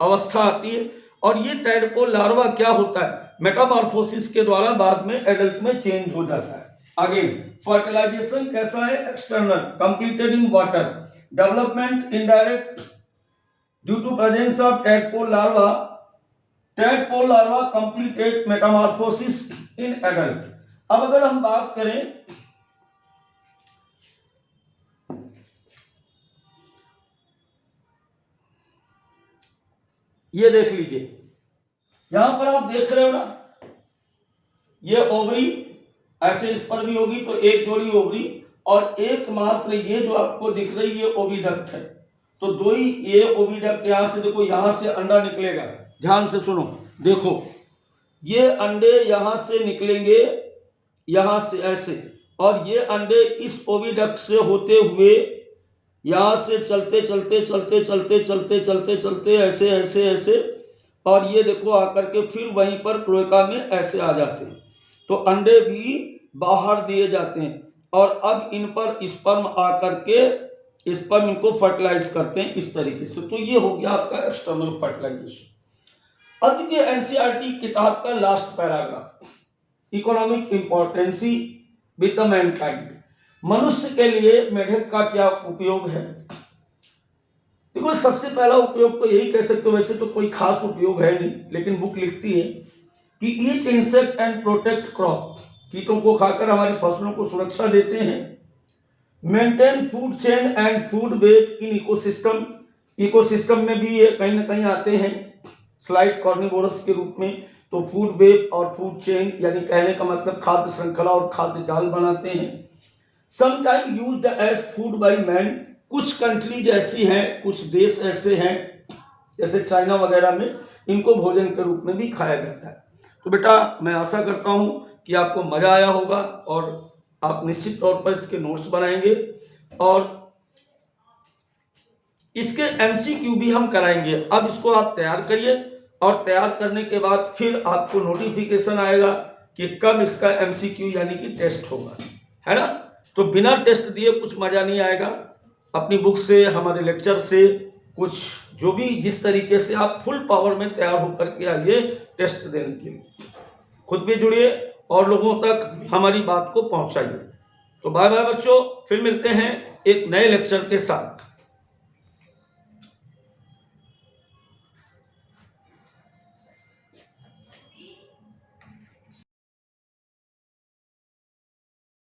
अवस्था आती है, और ये टैडपोल लार्वा क्या होता है? मेटामॉर्फोसिस के द्वारा बाद में एडल्ट में चेंज हो जाता है। अगेन फर्टिलाइजेशन कैसा है? External completed in water. Development indirect due to presence of tadpole larva. Tadpole larva completed metamorphosis in adult. अब अगर हम बात करें ये देख लीजिए, यहां पर आप देख रहे हो ना, ये ओवरी ऐसे इस पर भी होगी तो एक जोड़ी ओवरी, और एकमात्र ये जो आपको दिख रही है ओविडक्ट है। तो दो ही ये ओविडक्ट, यहां से देखो, यहां से अंडा निकलेगा। ध्यान से सुनो, देखो ये अंडे यहां से निकलेंगे, यहां से ऐसे, और ये अंडे इस ओविडक्ट से होते हुए यहां से चलते चलते चलते चलते चलते चलते चलते ऐसे ऐसे ऐसे, और ये देखो आकर के फिर वहीं पर क्लोएका में ऐसे आ जाते हैं। तो अंडे भी बाहर दिए जाते हैं, और अब इन पर स्पर्म आकर के स्पर्म इनको फर्टिलाइज करते हैं इस तरीके से। तो ये हो गया आपका एक्सटर्नल फर्टिलाइजेशन। अब के एनसीईआरटी किताब का last paragraph, economic importancy with the mankind. मनुष्य के लिए मेढक का क्या उपयोग है? देखो सबसे पहला उपयोग तो यही कह सकते हो, वैसे तो कोई खास उपयोग है नहीं, लेकिन बुक लिखती है कि ईट इंसेक्ट एंड प्रोटेक्ट क्रॉप। कीटों को खाकर हमारी फसलों को सुरक्षा देते हैं। Maintain food chain and food web in ecosystem. Ecosystem में भी ये कहीं ना कहीं आते हैं स्लाइड कॉर्निवोरस के रूप में। तो फूड वेब और फूड चेन यानी कहने का मतलब खाद्य श्रृंखला और खाद्य जाल बनाते हैं। Sometime used as food by man. कुछ कंट्रीज ऐसी हैं, कुछ देश ऐसे हैं जैसे चाइना वगैरह में इनको भोजन के रूप में भी खाया जाता है। तो बेटा मैं आशा करता हूं कि आपको मजा आया होगा, और आप निश्चित तौर पर इसके नोट्स बनाएंगे, और इसके एमसीक्यू भी हम कराएंगे। अब इसको आप तैयार करिए, और तैयार करने के बाद फिर आपको नोटिफिकेशन आएगा कि कब इसका एमसीक्यू यानी कि टेस्ट होगा, है ना। तो बिना टेस्ट दिए कुछ मजा नहीं आएगा। अपनी बुक से, हमारे लेक्चर से, कुछ जो भी जिस तरीके से आप फुल पावर में तैयार होकर के आइए टेस्ट देने के लिए। खुद भी जुड़िए और लोगों तक हमारी बात को पहुंचाइए। तो बाय बाय बच्चों, फिर मिलते हैं एक नए लेक्चर के साथ।